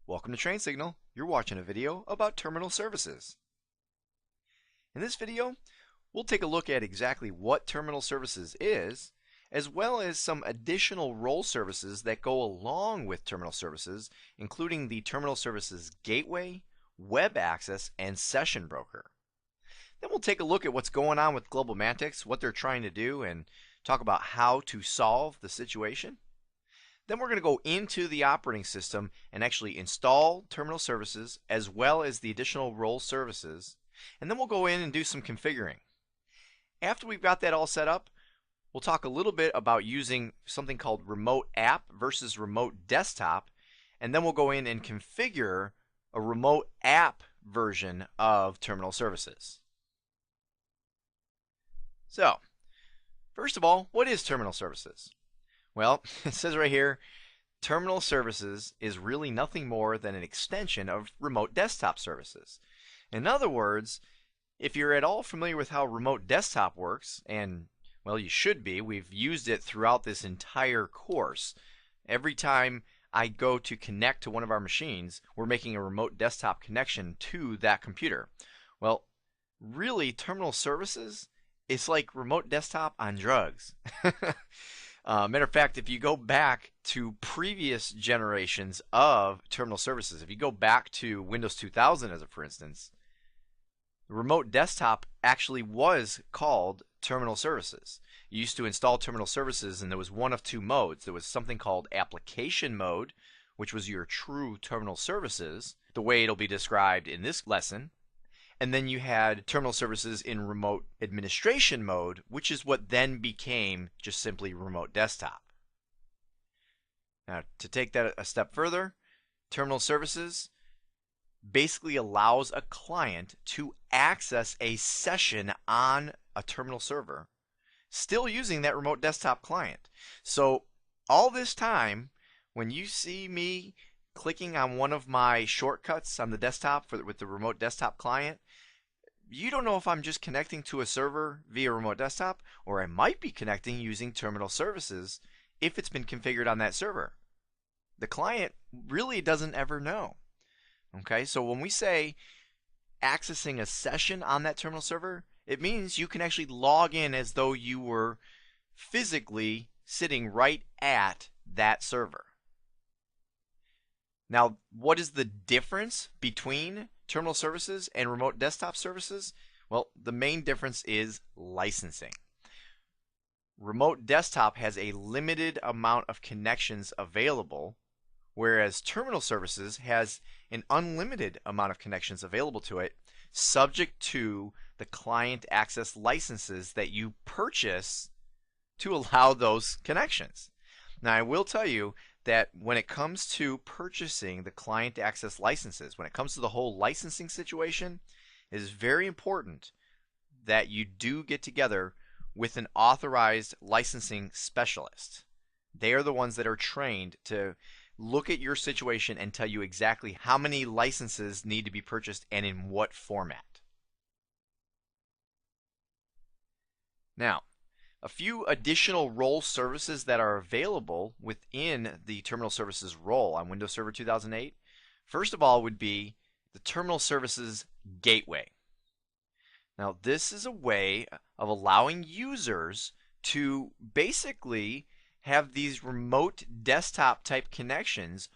Welcome to Train Signal. You're watching a video about terminal services. In this video, we'll take a look at exactly what terminal services is, as well as some additional role services that go along with terminal services, including the terminal services gateway, web access, and session broker. Then we'll take a look at what's going on with GlobalMantics, what they're trying to do, and talk about how to solve the situation. Then we're going to go into the operating system and actually install terminal services as well as the additional role services. And then we'll go in and do some configuring. After we've got that all set up, we'll talk a little bit about using something called remote app versus remote desktop. And then we'll go in and configure a remote app version of terminal services. So, first of all, what is terminal services? Well, it says right here, terminal services is really nothing more than an extension of remote desktop services. In other words, if you're at all familiar with how remote desktop works, and well, you should be, we've used it throughout this entire course. Every time I go to connect to one of our machines, we're making a remote desktop connection to that computer. Well, really, terminal services is like remote desktop on drugs. Matter of fact, if you go back to previous generations of terminal services, if you go back to Windows 2000 as a for instance, the remote desktop actually was called terminal services. You used to install terminal services and there was one of two modes. There was something called application mode, which was your true terminal services, the way it'll be described in this lesson. And then you had terminal services in remote administration mode, which is what then became just simply remote desktop. Now, to take that a step further, terminal services basically allows a client to access a session on a terminal server, still using that remote desktop client. So all this time, when you see me clicking on one of my shortcuts on the desktop with the remote desktop client, you don't know if I'm just connecting to a server via remote desktop, or I might be connecting using terminal services if it's been configured on that server. The client really doesn't ever know. Okay, so when we say accessing a session on that terminal server, it means you can actually log in as though you were physically sitting right at that server. Now, what is the difference between terminal services and remote desktop services? Well, the main difference is licensing. Remote desktop has a limited amount of connections available, whereas terminal services has an unlimited amount of connections available to it, subject to the client access licenses that you purchase to allow those connections. Now, I will tell you that when it comes to purchasing the client access licenses, when it comes to the whole licensing situation, it is very important that you do get together with an authorized licensing specialist. They are the ones that are trained to look at your situation and tell you exactly how many licenses need to be purchased and in what format. Now, a few additional role services that are available within the terminal services role on Windows Server 2008. First of all would be the terminal services gateway. Now, this is a way of allowing users to basically have these remote desktop type connections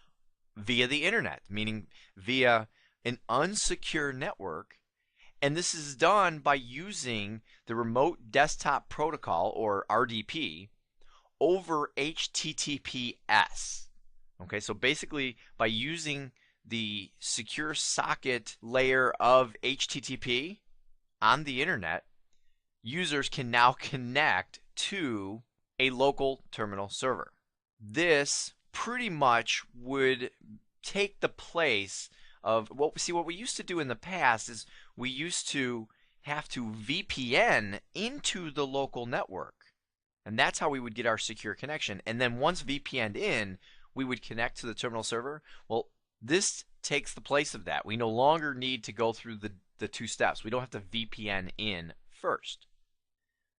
via the internet, meaning via an unsecure network. And this is done by using the Remote Desktop Protocol, or RDP, over HTTPS. Okay, so basically by using the secure socket layer of HTTP on the internet, users can now connect to a local terminal server. This pretty much would take the place of what we used to do in the past is we used to have to VPN into the local network. And that's how we would get our secure connection. And then once VPN'd in, we would connect to the terminal server. Well, this takes the place of that. We no longer need to go through the two steps. We don't have to VPN in first.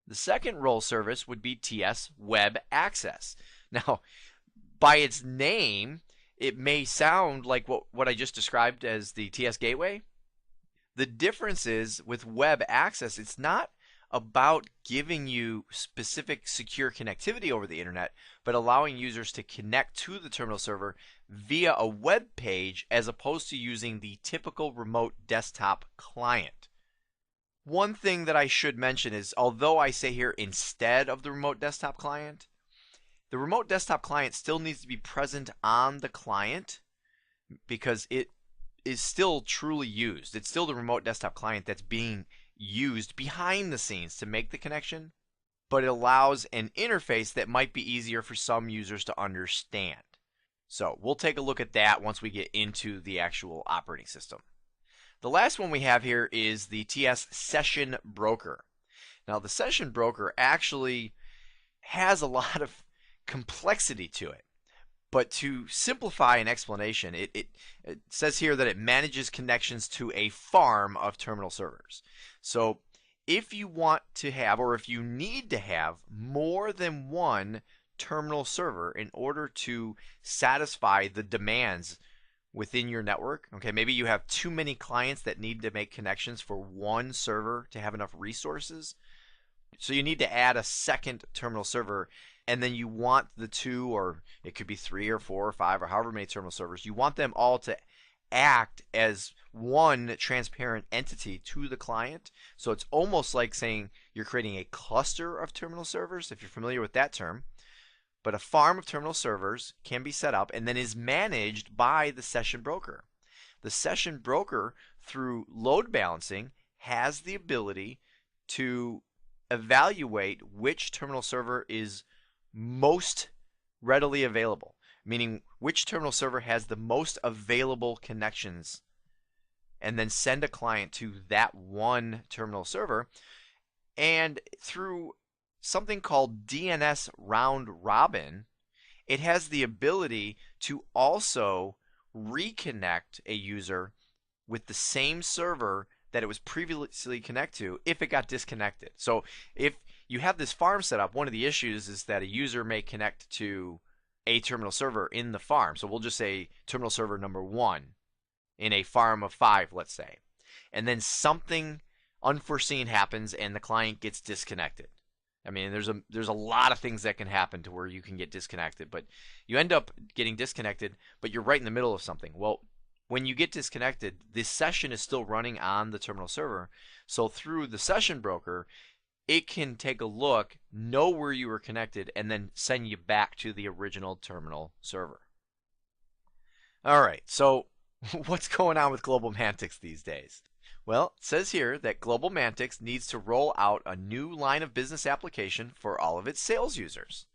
The second role service would be TS Web Access. Now, by its name, it may sound like what I just described as the TS gateway. The difference is with web access, it's not about giving you specific secure connectivity over the internet, but allowing users to connect to the terminal server via a web page as opposed to using the typical remote desktop client. One thing that I should mention is, although I say here instead of the remote desktop client, the remote desktop client still needs to be present on the client because it is still truly used. It's still the remote desktop client that's being used behind the scenes to make the connection, but it allows an interface that might be easier for some users to understand. So we'll take a look at that once we get into the actual operating system. The last one we have here is the TS Session Broker. Now the Session Broker actually has a lot of complexity to it. But to simplify an explanation, it says here that it manages connections to a farm of terminal servers. So if you want to have, or if you need to have, more than one terminal server in order to satisfy the demands within your network, okay, maybe you have too many clients that need to make connections for one server to have enough resources, so you need to add a second terminal server, and then you want the two, or it could be 3 or 4 or 5 or however many terminal servers, you want them all to act as one transparent entity to the client. So it's almost like saying you're creating a cluster of terminal servers, if you're familiar with that term. But a farm of terminal servers can be set up and then is managed by the session broker. The session broker, through load balancing, has the ability to evaluate which terminal server is most readily available, meaning which terminal server has the most available connections, and then send a client to that one terminal server. And through something called DNS round robin, it has the ability to also reconnect a user with the same server that it was previously connected to if it got disconnected. So if you have this farm set up, one of the issues is that a user may connect to a terminal server in the farm. So we'll just say terminal server number 1 in a farm of 5, let's say. And then something unforeseen happens and the client gets disconnected. I mean, there's a lot of things that can happen to where you can get disconnected, but you end up getting disconnected, but you're right in the middle of something. Well, when you get disconnected, this session is still running on the terminal server. So through the session broker, it can take a look, know where you were connected, and then send you back to the original terminal server. All right, so what's going on with Global Mantix these days? Well, it says here that Global Mantix needs to roll out a new line of business application for all of its sales users.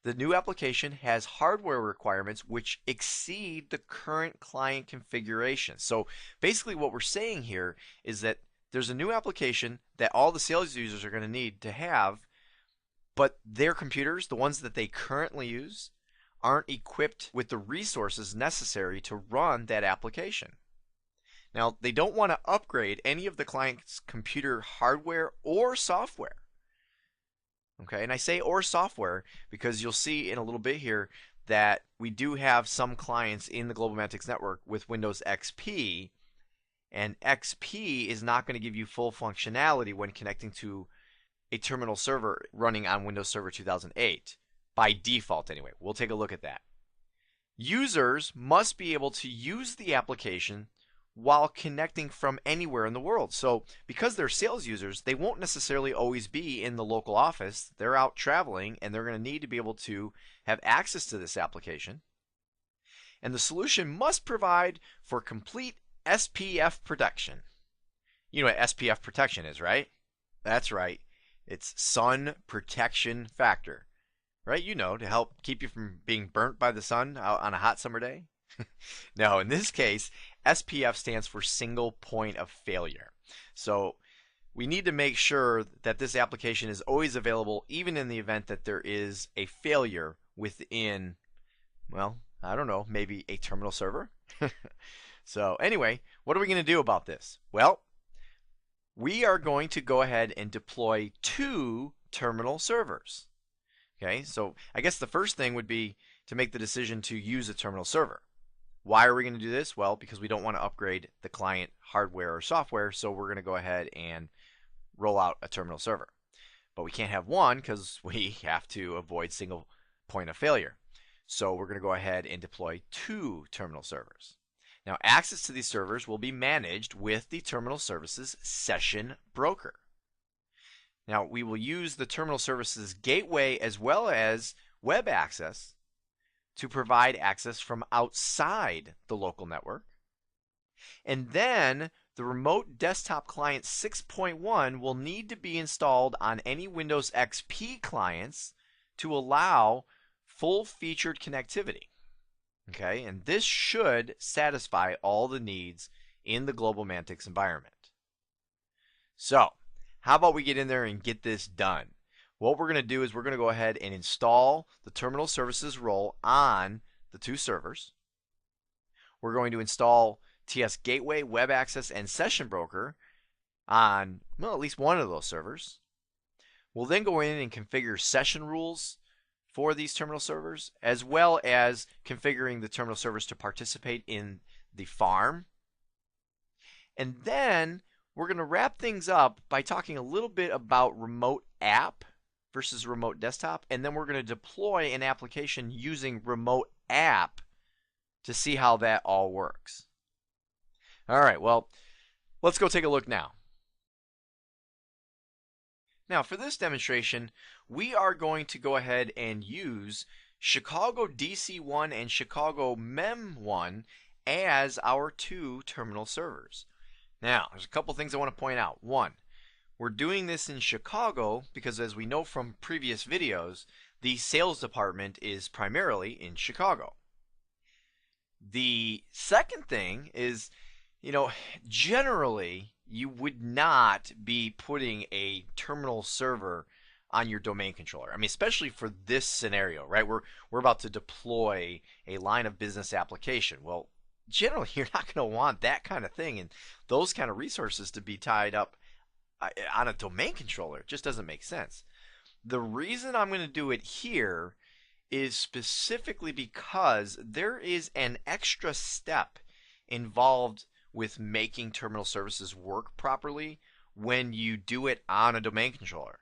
The new application has hardware requirements which exceed the current client configuration. So basically what we're saying here is that there's a new application that all the sales users are going to need to have, but their computers, the ones that they currently use, aren't equipped with the resources necessary to run that application. Now, they don't want to upgrade any of the client's computer hardware or software. Okay, and I say or software because you'll see in a little bit here that we do have some clients in the Global Mantix network with Windows XP, and XP is not going to give you full functionality when connecting to a terminal server running on Windows Server 2008, by default anyway. We'll take a look at that. Users must be able to use the application while connecting from anywhere in the world. So because they're sales users, they won't necessarily always be in the local office. They're out traveling and they're going to need to be able to have access to this application. And the solution must provide for complete SPF protection. You know what SPF protection is, right? That's right. It's sun protection factor. Right? You know, to help keep you from being burnt by the sun out on a hot summer day. No, in this case, SPF stands for single point of failure. So we need to make sure that this application is always available even in the event that there is a failure within, well, I don't know, maybe a terminal server. So anyway, what are we going to do about this? Well, we are going to go ahead and deploy 2 terminal servers. Okay, so I guess the first thing would be to make the decision to use a terminal server. Why are we going to do this? Well, because we don't want to upgrade the client hardware or software, so we're going to go ahead and roll out a terminal server. But we can't have one because we have to avoid single point of failure. So we're going to go ahead and deploy 2 terminal servers. Now, access to these servers will be managed with the Terminal Services Session Broker. Now, we will use the Terminal Services Gateway as well as web access to provide access from outside the local network. And then the Remote Desktop Client 6.1 will need to be installed on any Windows XP clients to allow full-featured connectivity. Okay, and this should satisfy all the needs in the Global Mantix environment. So, how about we get in there and get this done? What we're going to do is we're going to go ahead and install the Terminal Services role on the 2 servers. We're going to install TS Gateway, Web Access, and Session Broker on, well, at least one of those servers. We'll then go in and configure session rules for these terminal servers, as well as configuring the terminal servers to participate in the farm. And then we're going to wrap things up by talking a little bit about remote app versus remote desktop, and then we're going to deploy an application using remote app to see how that all works. All right, well, let's go take a look now. Now, for this demonstration, we are going to go ahead and use Chicago DC1 and Chicago MEM1 as our 2 terminal servers. Now, there's a couple things I want to point out. One, we're doing this in Chicago because, as we know from previous videos, the sales department is primarily in Chicago. The second thing is, generally, you would not be putting a terminal server on your domain controller. I mean, especially for this scenario, right? We're about to deploy a line of business application. Well, generally, you're not going to want that kind of thing and those kind of resources to be tied up on a domain controller. It just doesn't make sense. The reason I'm going to do it here is specifically because there is an extra step involved with making terminal services work properly when you do it on a domain controller.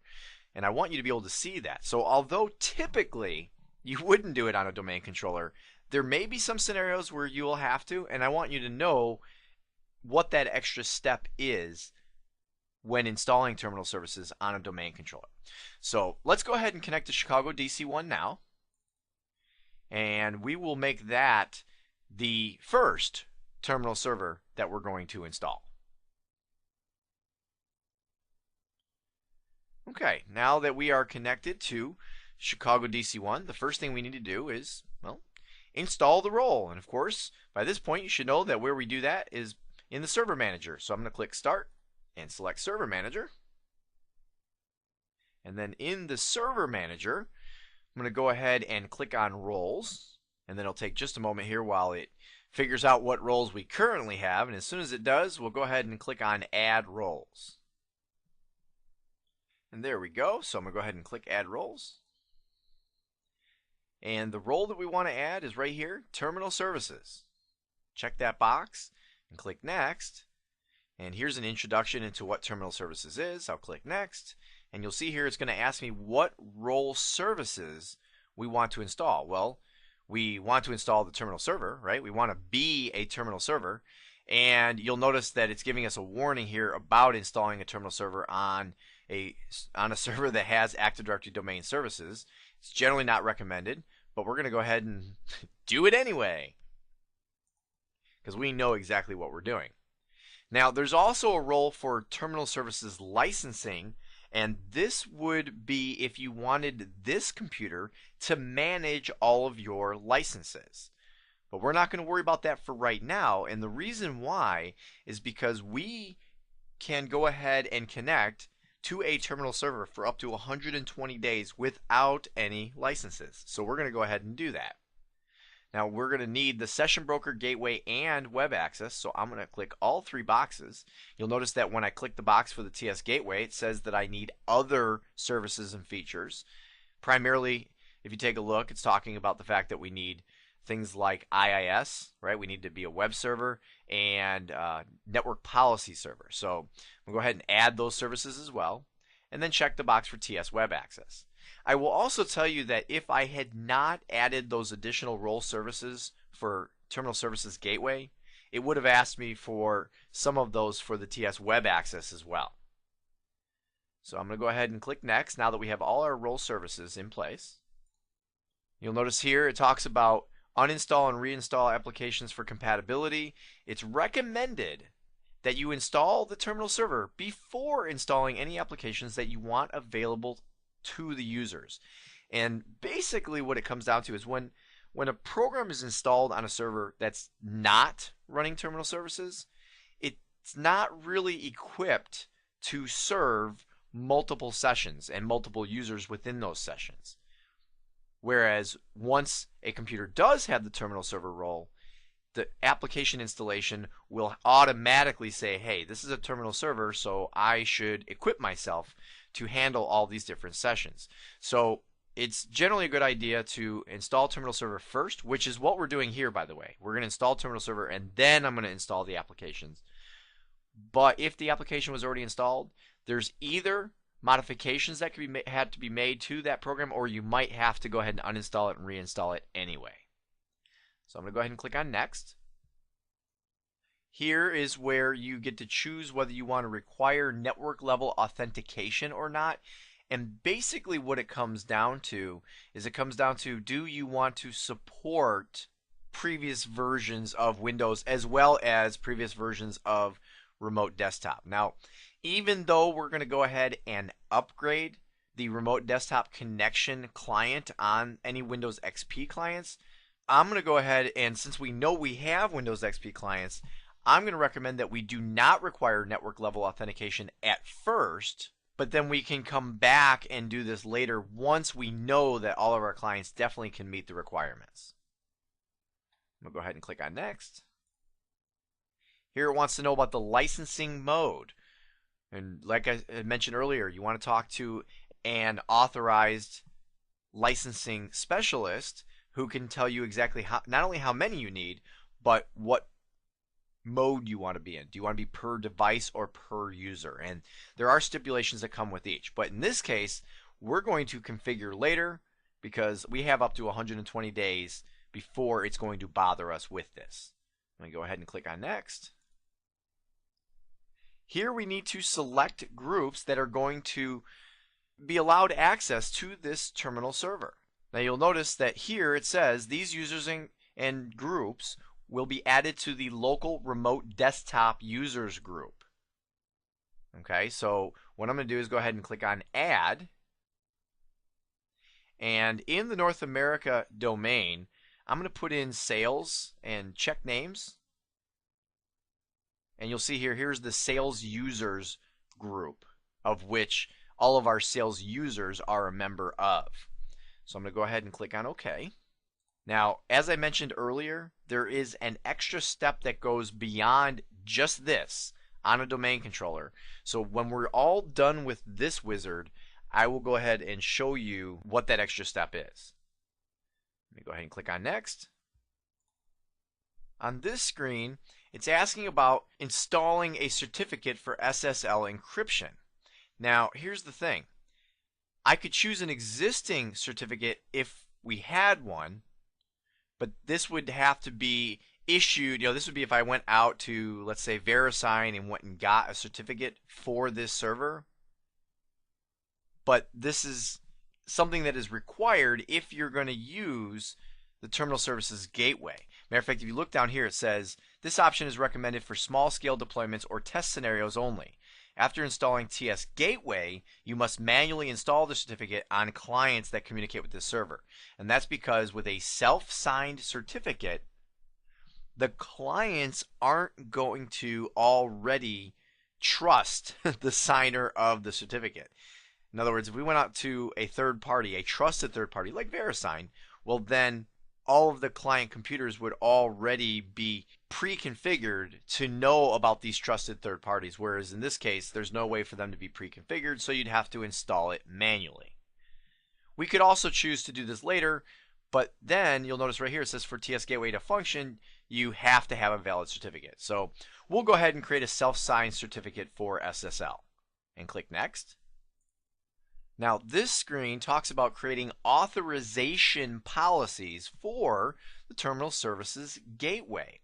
And I want you to be able to see that. So although typically you wouldn't do it on a domain controller, there may be some scenarios where you will have to, and I want you to know what that extra step is when installing terminal services on a domain controller. So let's go ahead and connect to Chicago DC1 now. And we will make that the first terminal server that we're going to install. Okay, now that we are connected to Chicago DC1, the first thing we need to do is, well, install the role. And of course, by this point, you should know that where we do that is in the Server Manager. So I'm going to click Start and select Server Manager. And then in the Server Manager, I'm going to go ahead and click on Roles. And then it'll take just a moment here while it figures out what roles we currently have. And as soon as it does, we'll go ahead and click on Add Roles. And there we go. So I'm going to go ahead and click Add Roles. And the role that we want to add is right here, Terminal Services. Check that box and click Next. And here's an introduction into what Terminal Services is. I'll click Next. And you'll see here it's going to ask me what role services we want to install. Well, we want to install the terminal server, right? We want to be a terminal server. And you'll notice that it's giving us a warning here about installing a terminal server on a server that has Active Directory domain services. It's generally not recommended, but we're going to go ahead and do it anyway because we know exactly what we're doing. Now, there's also a role for terminal services licensing, and this would be if you wanted this computer to manage all of your licenses. But we're not going to worry about that for right now, and the reason why is because we can go ahead and connect to a terminal server for up to 120 days without any licenses. So we're going to go ahead and do that. Now we're going to need the Session Broker, Gateway, and Web Access. So I'm going to click all 3 boxes. You'll notice that when I click the box for the TS Gateway, it says that I need other services and features. Primarily, if you take a look, it's talking about the fact that we need things like IIS, right? We need to be a web server and network policy server. So we'll go ahead and add those services as well, and then check the box for TS Web Access. I will also tell you that if I had not added those additional role services for Terminal Services Gateway, it would have asked me for some of those for the TS Web Access as well. So I'm going to go ahead and click Next now that we have all our role services in place. You'll notice here it talks about uninstall and reinstall applications for compatibility. It's recommended that you install the terminal server before installing any applications that you want available to the users. And basically what it comes down to is when a program is installed on a server that's not running terminal services, it's not really equipped to serve multiple sessions and multiple users within those sessions. Whereas once a computer does have the terminal server role, the application installation will automatically say, hey, this is a terminal server, so I should equip myself to handle all these different sessions. So it's generally a good idea to install terminal server first, which is what we're doing here, by the way. We're going to install terminal server and then I'm going to install the applications. But if the application was already installed, there's either modifications that could had to be made to that program, or you might have to go ahead and uninstall it and reinstall it anyway. So I'm going to go ahead and click on Next. Here is where you get to choose whether you want to require network level authentication or not. And basically what it comes down to is do you want to support previous versions of Windows as well as previous versions of Remote Desktop. Now, even though we're going to go ahead and upgrade the Remote Desktop connection client on any Windows XP clients, I'm going to go ahead and, since we know we have Windows XP clients, I'm going to recommend that we do not require network level authentication at first, but then we can come back and do this later once we know that all of our clients definitely can meet the requirements. I'm going to go ahead and click on Next. Here it wants to know about the licensing mode. And like I mentioned earlier, you want to talk to an authorized licensing specialist who can tell you exactly how, not only how many you need, but what mode you want to be in. Do you want to be per device or per user? And there are stipulations that come with each. But in this case, we're going to configure later because we have up to 120 days before it's going to bother us with this. I'm going to go ahead and click on Next. Here we need to select groups that are going to be allowed access to this terminal server. Now you'll notice that here it says these users and groups will be added to the local remote desktop users group. Okay, so what I'm going to do is go ahead and click on Add. And in the North America domain, I'm going to put in sales and check names. And you'll see here, here's the sales users group, of which all of our sales users are a member of. So I'm going to go ahead and click on OK. Now, as I mentioned earlier, there is an extra step that goes beyond just this on a domain controller. So when we're all done with this wizard, I will go ahead and show you what that extra step is. Let me go ahead and click on Next. On this screen, it's asking about installing a certificate for SSL encryption. Now, here's the thing. I could choose an existing certificate if we had one, but this would have to be issued, this would be if I went out to, let's say, VeriSign and went and got a certificate for this server. But this is something that is required if you're going to use the Terminal Services Gateway. Matter of fact, if you look down here, it says, this option is recommended for small-scale deployments or test scenarios only. After installing TS Gateway, you must manually install the certificate on clients that communicate with this server. And that's because with a self-signed certificate, the clients aren't going to already trust the signer of the certificate. In other words, if we went out to a third party, a trusted third party like VeriSign, well then all of the client computers would already be pre-configured to know about these trusted third parties, whereas in this case there's no way for them to be pre-configured, so you'd have to install it manually. We could also choose to do this later, But then you'll notice right here it says for TS Gateway to function, you have to have a valid certificate. So we'll go ahead and create a self-signed certificate for SSL and click Next. Now this screen talks about creating authorization policies for the Terminal Services Gateway.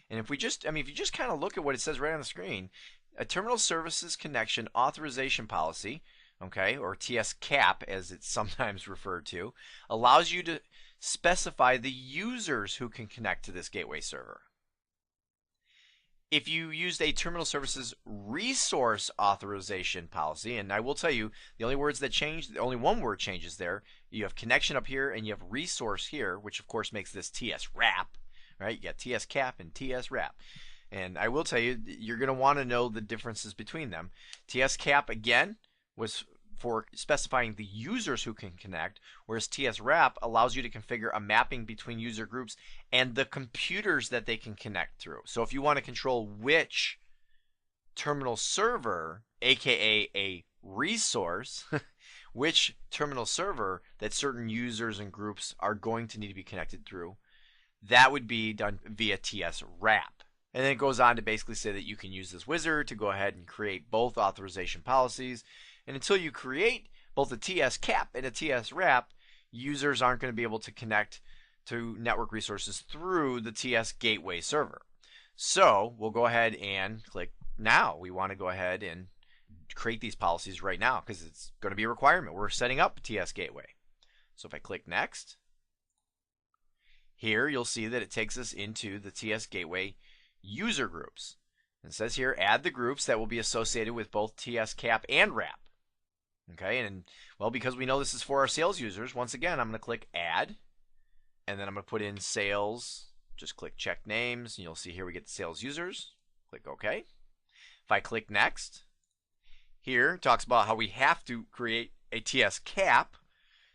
And if you just kind of look at what it says right on the screen, a Terminal Services Connection Authorization Policy, okay, or TS CAP as it's sometimes referred to, allows you to specify the users who can connect to this gateway server. If you used a Terminal Services Resource Authorization Policy, and I will tell you the only words that change, only one word changes there. You have connection up here and you have resource here, which of course makes this TS wrap, right? You got TS CAP and TS wrap. And I will tell you, you're going to want to know the differences between them. TS CAP again was for specifying the users who can connect, whereas TS wrap allows you to configure a mapping between user groups and the computers that they can connect through. So if you want to control which terminal server, aka a resource, which terminal server that certain users and groups are going to need to be connected through, that would be done via TS wrap. And then it goes on to basically say that you can use this wizard to go ahead and create both authorization policies. And until you create both a TS CAP and a TS wrap, users aren't going to be able to connect to network resources through the TS gateway server. So we'll go ahead and click now. We want to go ahead and create these policies right now because it's going to be a requirement. We're setting up a TS gateway. So if I click next, here you'll see that it takes us into the TS gateway user groups. It says here add the groups that will be associated with both TS CAP and wrap. Okay, and well, because we know this is for our sales users, once again, I'm going to click add, and then I'm going to put in sales, just click check names, and you'll see here we get the sales users. Click OK. If I click next, here it talks about how we have to create a TS CAP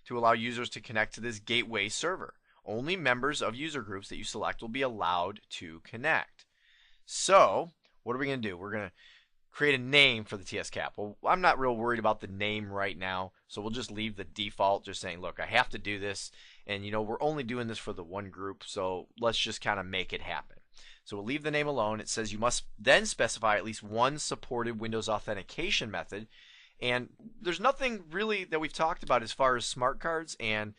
to allow users to connect to this gateway server. Only members of user groups that you select will be allowed to connect. So what are we going to do? We're going to create a name for the TS CAP. Well, I'm not real worried about the name right now, so we'll just leave the default, just saying, look, I have to do this, and we're only doing this for the one group, so let's just kind of make it happen. So we'll leave the name alone. It says you must then specify at least one supported Windows authentication method, and there's nothing really that we've talked about as far as smart cards, and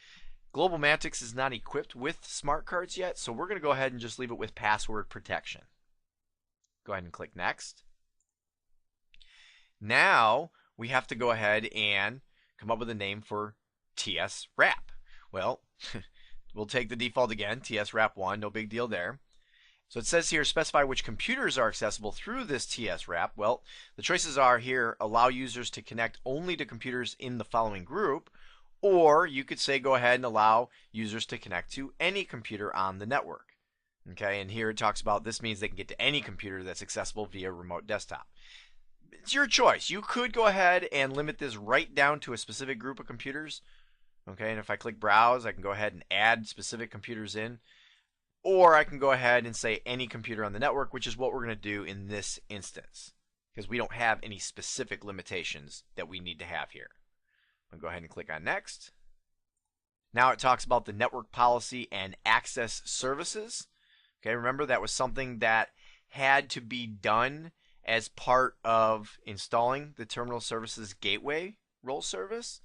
GlobalMatix is not equipped with smart cards yet, so we're going to go ahead and just leave it with password protection. Go ahead and click next. Now we have to go ahead and come up with a name for TS wrap. Well, we'll take the default again, TS wrap 1, no big deal there. So it says here specify which computers are accessible through this TS wrap. Well, the choices are here allow users to connect only to computers in the following group, or you could say go ahead and allow users to connect to any computer on the network. Okay, and here it talks about this means they can get to any computer that's accessible via remote desktop. It's your choice. You could go ahead and limit this right down to a specific group of computers. Okay, and if I click browse, I can go ahead and add specific computers in. Or I can go ahead and say any computer on the network, which is what we're going to do in this instance, because we don't have any specific limitations that we need to have here. I'm going to go ahead and click on next. Now it talks about the network policy and access services. Okay, remember that was something that had to be done as part of installing the Terminal Services Gateway role service.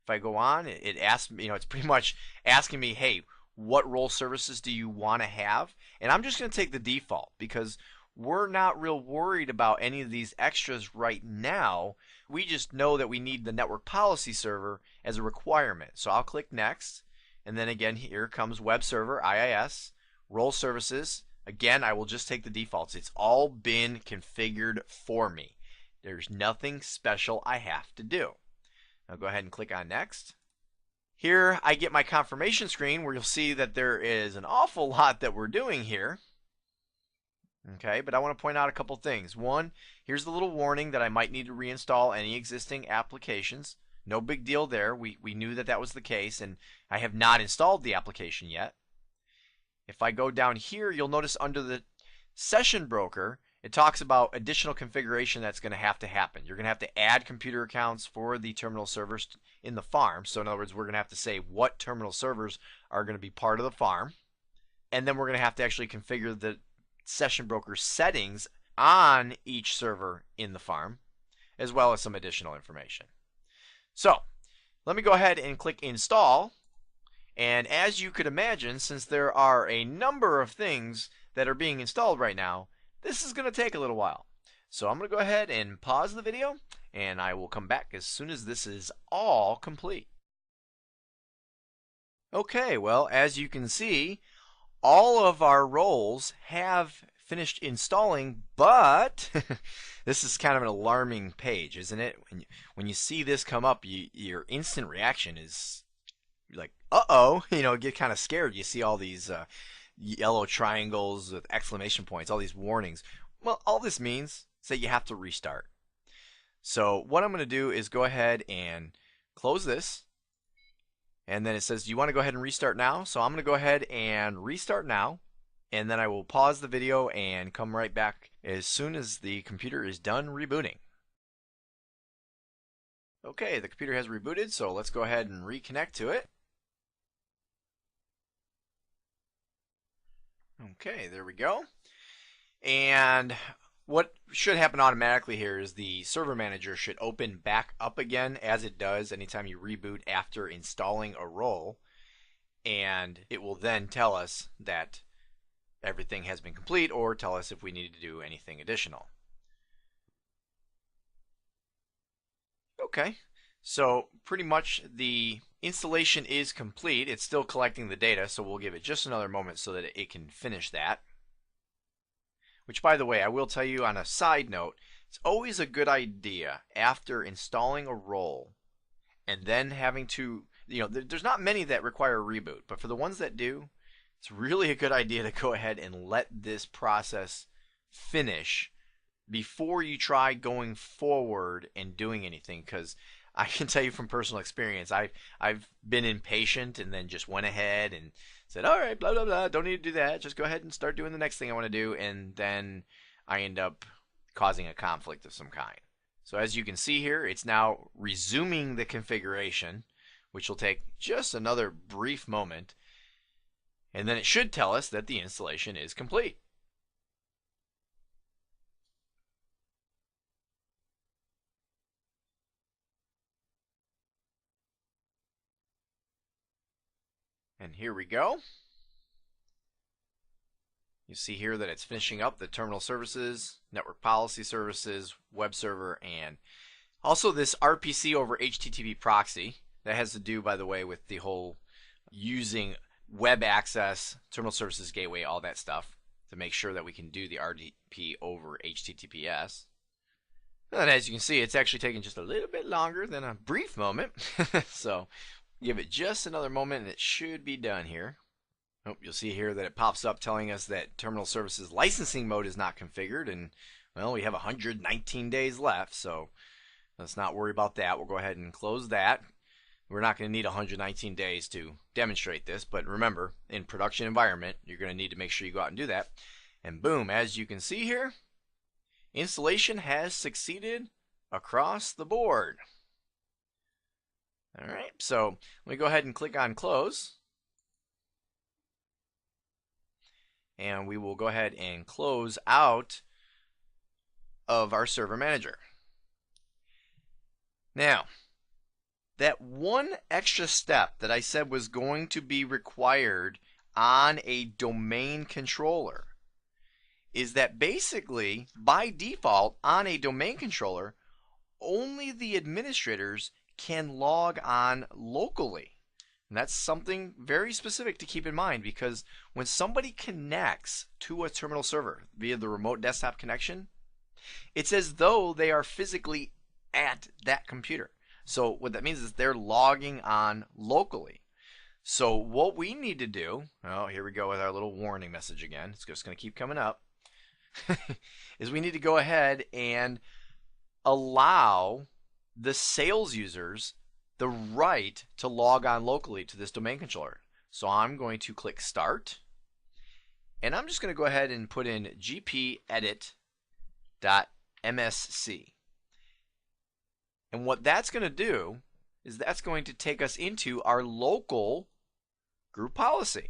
If I go on, it asks me, it's pretty much asking me, hey, what role services do you want to have? And I'm just going to take the default because we're not real worried about any of these extras right now. We just know that we need the network policy server as a requirement. So I'll click next, and then again here comes web server, IIS, role services. Again, I will just take the defaults. It's all been configured for me. There's nothing special I have to do. I'll go ahead and click on next. Here I get my confirmation screen where you'll see that there is an awful lot that we're doing here. Okay, but I want to point out a couple things. One, here's the little warning that I might need to reinstall any existing applications. No big deal there. We knew that that was the case, and I have not installed the application yet. If I go down here, you'll notice under the session broker, It talks about additional configuration that's going to happen. You're going to have to add computer accounts for the terminal servers in the farm. So in other words, we're going to have to say what terminal servers are going to be part of the farm. And then we're going to have to actually configure the session broker settings on each server in the farm, as well as some additional information. So let me go ahead and click install. And as you could imagine, since there are a number of things that are being installed right now, this is going to take a little while. So I'm going to go ahead and pause the video, and I will come back as soon as this is all complete. Okay, well, as you can see, all of our roles have finished installing, but this is kind of an alarming page, isn't it? When you see this come up, your instant reaction is like, uh-oh, get kind of scared. You see all these yellow triangles with exclamation points, all these warnings. Well, all this means is that you have to restart. So what I'm going to do is go ahead and close this. And then it says, do you want to go ahead and restart now? So I'm going to go ahead and restart now. And then I will pause the video and come right back as soon as the computer is done rebooting. Okay, the computer has rebooted, so let's go ahead and reconnect to it. Okay, there we go. And what should happen automatically here is the server manager should open back up again, as it does anytime you reboot after installing a role. And it will then tell us that everything has been complete, or tell us if we need to do anything additional. Okay, so pretty much the installation is complete. It's still collecting the data, so we'll give it just another moment so that it can finish that. Which, by the way, I will tell you on a side note, it's always a good idea after installing a role and then having to, there's not many that require a reboot, but for the ones that do, it's really a good idea to go ahead and let this process finish before you try going forward and doing anything, because I can tell you from personal experience, I've been impatient and then just went ahead and said, all right, blah, blah, blah, don't need to do that. Just go ahead and start doing the next thing I want to do. And then I end up causing a conflict of some kind. So as you can see here, it's now resuming the configuration, which will take just another brief moment. And then it should tell us that the installation is complete. And here we go. You see here that it's finishing up the terminal services, network policy services, web server, and also this RPC over HTTP proxy. That has to do, by the way, with the whole using web access, terminal services gateway, all that stuff to make sure that we can do the RDP over HTTPS. And as you can see, it's actually taking just a little bit longer than a brief moment. So give it just another moment and it should be done here. Oh, you'll see here that it pops up telling us that terminal services licensing mode is not configured, and well, we have 119 days left, so let's not worry about that. We'll go ahead and close that. We're not going to need 119 days to demonstrate this, but remember, in production environment, you're going to need to make sure you go out and do that. And boom, as you can see here, installation has succeeded across the board. All right, so let me go ahead and click on close. And we will go ahead and close out of our server manager. Now, that one extra step that I said was going to be required on a domain controller is that basically, by default, on a domain controller, only the administrators can log on locally. And that's something very specific to keep in mind, because when somebody connects to a terminal server via the remote desktop connection, it's as though they are physically at that computer. So what that means is they're logging on locally. So what we need to do, oh, here we go with our little warning message again. It's just going to keep coming up. Is we need to go ahead and allow the sales users the right to log on locally to this domain controller. So I'm going to click Start, and I'm just going to go ahead and put in GP edit .msc. And what that's going to do is that's going to take us into our local group policy.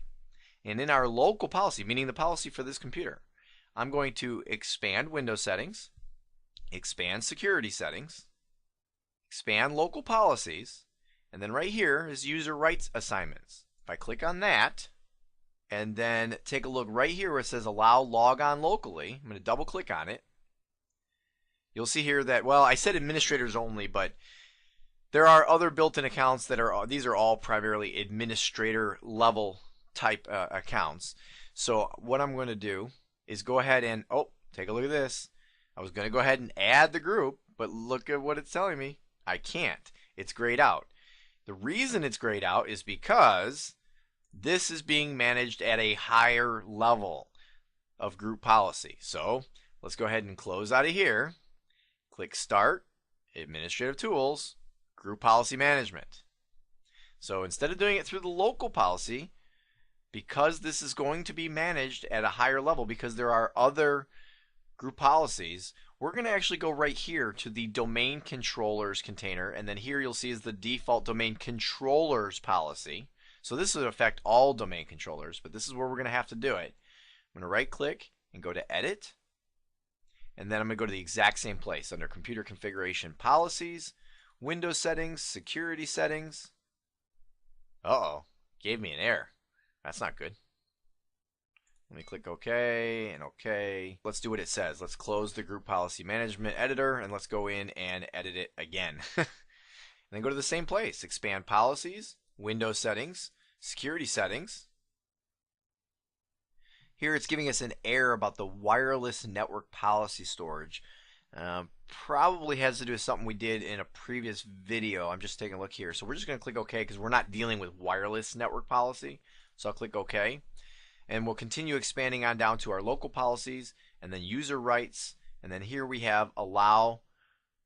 And in our local policy, meaning the policy for this computer, I'm going to expand Windows settings, expand security settings, expand local policies, and then right here is user rights assignments. If I click on that, and then take a look right here where it says allow log on locally, I'm going to double click on it. You'll see here that, well, I said administrators only, but there are other built-in accounts that are, these are all primarily administrator level type accounts. So what I'm going to do is go ahead and, oh, take a look at this. I was going to go ahead and add the group, but look at what it's telling me. I can't. It's grayed out. The reason it's grayed out is because this is being managed at a higher level of group policy. So let's go ahead and close out of here. Click Start, Administrative Tools, Group Policy Management. So instead of doing it through the local policy, because this is going to be managed at a higher level, because there are other group policies, we're going to actually go right here to the domain controllers container, and then here you'll see is the default domain controllers policy. So this would affect all domain controllers, but this is where we're going to have to do it. I'm going to right click and go to Edit, and then I'm going to go to the exact same place under Computer Configuration Policies, Windows Settings, Security Settings. Uh-oh, gave me an error. That's not good. Let me click OK and OK. Let's do what it says. Let's close the Group Policy Management Editor and let's go in and edit it again. And then go to the same place. Expand Policies, Windows Settings, Security Settings. Here it's giving us an error about the wireless network policy storage. Probably has to do with something we did in a previous video. I'm just taking a look here. So we're just going to click OK because we're not dealing with wireless network policy. So I'll click OK. And we'll continue expanding on down to our local policies and then user rights. And then here we have allow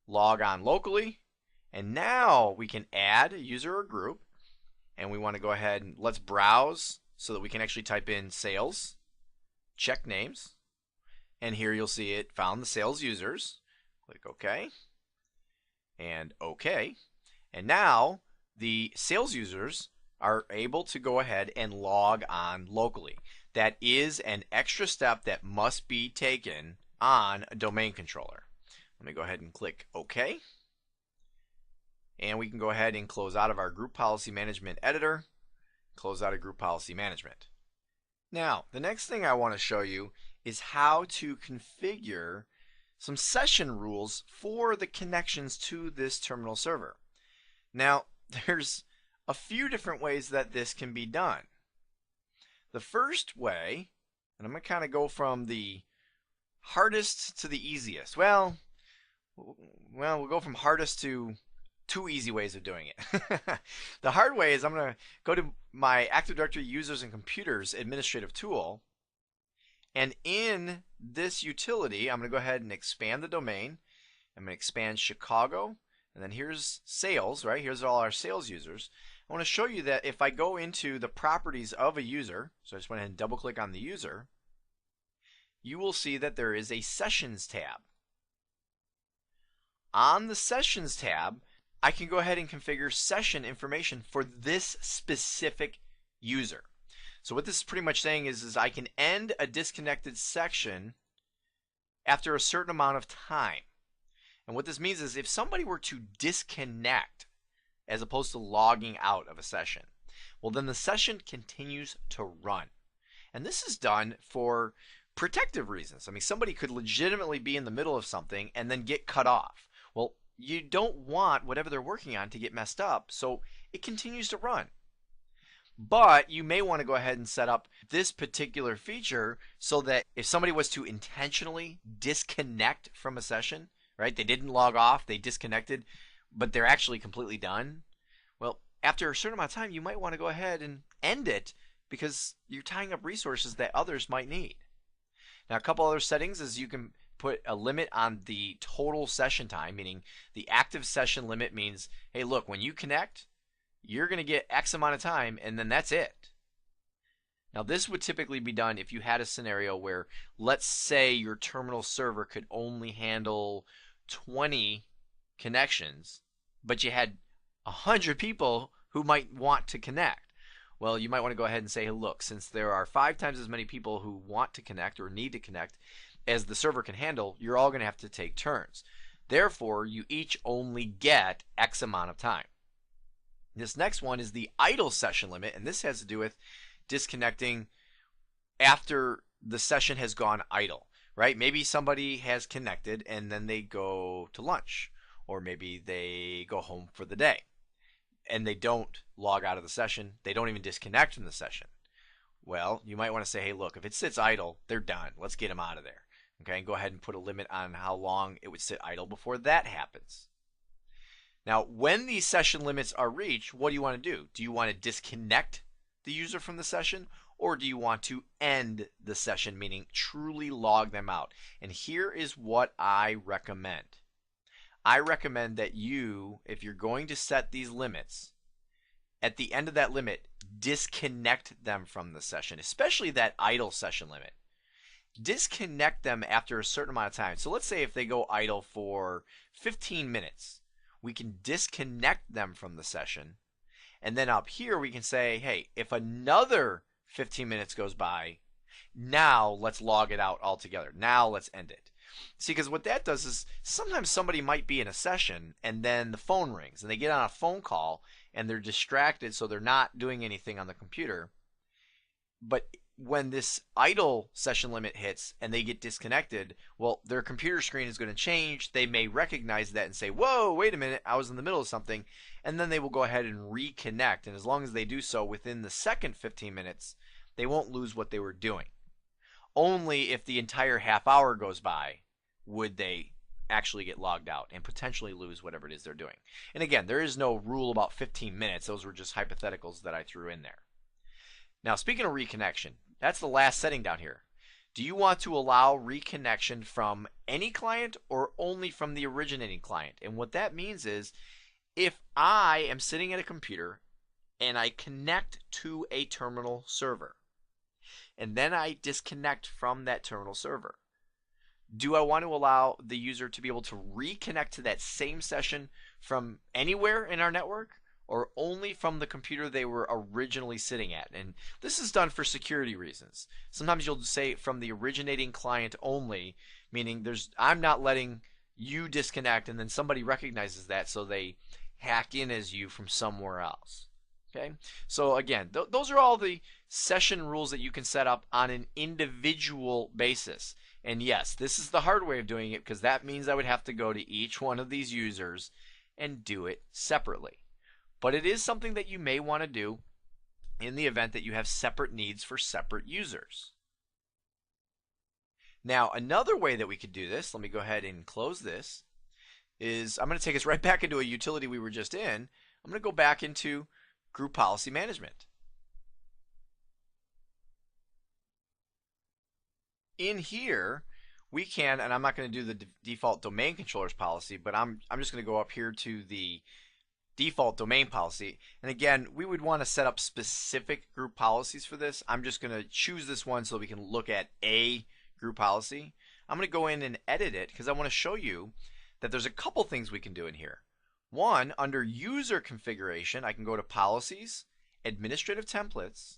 log on locally. And now we can add a user or group. And we want to go ahead and let's browse so that we can actually type in sales, check names. And here you'll see it found the sales users. Click OK. And OK. And now the sales users are able to go ahead and log on locally. That is an extra step that must be taken on a domain controller. Let me go ahead and click OK. And we can go ahead and close out of our Group Policy Management Editor, close out of Group Policy Management. Now, the next thing I want to show you is how to configure some session rules for the connections to this terminal server. Now, there's a few different ways that this can be done. The first way, and I'm going to kind of go from the hardest to the easiest. Well, we'll go from hardest to two easy ways of doing it. The hard way is I'm going to go to my Active Directory Users and Computers administrative tool, and in this utility I'm going to go ahead and expand the domain. I'm going to expand Chicago, and then here's sales, right? Here's all our sales users. I want to show you that if I go into the properties of a user, so I just went ahead and double click on the user, you will see that there is a Sessions tab. On the Sessions tab, I can go ahead and configure session information for this specific user. So what this is pretty much saying is I can end a disconnected section after a certain amount of time. And what this means is if somebody were to disconnect as opposed to logging out of a session, well, then the session continues to run. And this is done for protective reasons. I mean, somebody could legitimately be in the middle of something and then get cut off. Well, you don't want whatever they're working on to get messed up, so it continues to run. But you may want to go ahead and set up this particular feature so that if somebody was to intentionally disconnect from a session, right, they didn't log off, they disconnected, but they're actually completely done, well, after a certain amount of time, you might want to go ahead and end it because you're tying up resources that others might need. Now, a couple other settings is you can put a limit on the total session time, meaning the active session limit means, hey, look, when you connect, you're going to get X amount of time, and then that's it. Now, this would typically be done if you had a scenario where, let's say, your terminal server could only handle 20 connections, but you had 100 people who might want to connect. Well, you might want to go ahead and say, hey, look, since there are 5 times as many people who want to connect or need to connect as the server can handle, you're all going to have to take turns. Therefore, you each only get X amount of time. This next one is the idle session limit, and this has to do with disconnecting after the session has gone idle, right? Maybe somebody has connected and then they go to lunch, or maybe they go home for the day and they don't log out of the session. They don't even disconnect from the session. Well, you might want to say, hey, look, if it sits idle, they're done. Let's get them out of there. Okay, and go ahead and put a limit on how long it would sit idle before that happens. Now, when these session limits are reached, what do you want to do? Do you want to disconnect the user from the session, or do you want to end the session, meaning truly log them out? And here is what I recommend. I recommend that you, if you're going to set these limits, at the end of that limit, disconnect them from the session, especially that idle session limit. Disconnect them after a certain amount of time. So let's say if they go idle for 15 minutes, we can disconnect them from the session. And then up here we can say, hey, if another 15 minutes goes by, now let's log it out altogether. Now let's end it. See, because what that does is sometimes somebody might be in a session and then the phone rings and they get on a phone call and they're distracted, so they're not doing anything on the computer. But when this idle session limit hits and they get disconnected, well, their computer screen is going to change. They may recognize that and say, whoa, wait a minute, I was in the middle of something. And then they will go ahead and reconnect. And as long as they do so within the second 15 minutes, they won't lose what they were doing. Only if the entire half hour goes by would they actually get logged out and potentially lose whatever it is they're doing. And again, there is no rule about 15 minutes. Those were just hypotheticals that I threw in there. Now, speaking of reconnection, that's the last setting down here. Do you want to allow reconnection from any client or only from the originating client? And what that means is, if I am sitting at a computer and I connect to a terminal server, and then I disconnect from that terminal server, do I want to allow the user to be able to reconnect to that same session from anywhere in our network, or only from the computer they were originally sitting at? And this is done for security reasons. Sometimes you'll say from the originating client only, meaning I'm not letting you disconnect and then somebody recognizes that, so they hack in as you from somewhere else. Okay, so again, those are all the session rules that you can set up on an individual basis. And yes, this is the hard way of doing it, because that means I would have to go to each one of these users and do it separately. But it is something that you may want to do in the event that you have separate needs for separate users. Now, another way that we could do this, let me go ahead and close this, is I'm going to take us right back into a utility we were just in. I'm going to go back into Group Policy Management. In here, we can, and I'm not going to do the default domain controllers policy, but I'm just going to go up here to the default domain policy. And again, we would want to set up specific group policies for this. I'm just going to choose this one so we can look at a group policy. I'm going to go in and edit it because I want to show you that there's a couple things we can do in here. One, under user configuration, I can go to policies, administrative templates,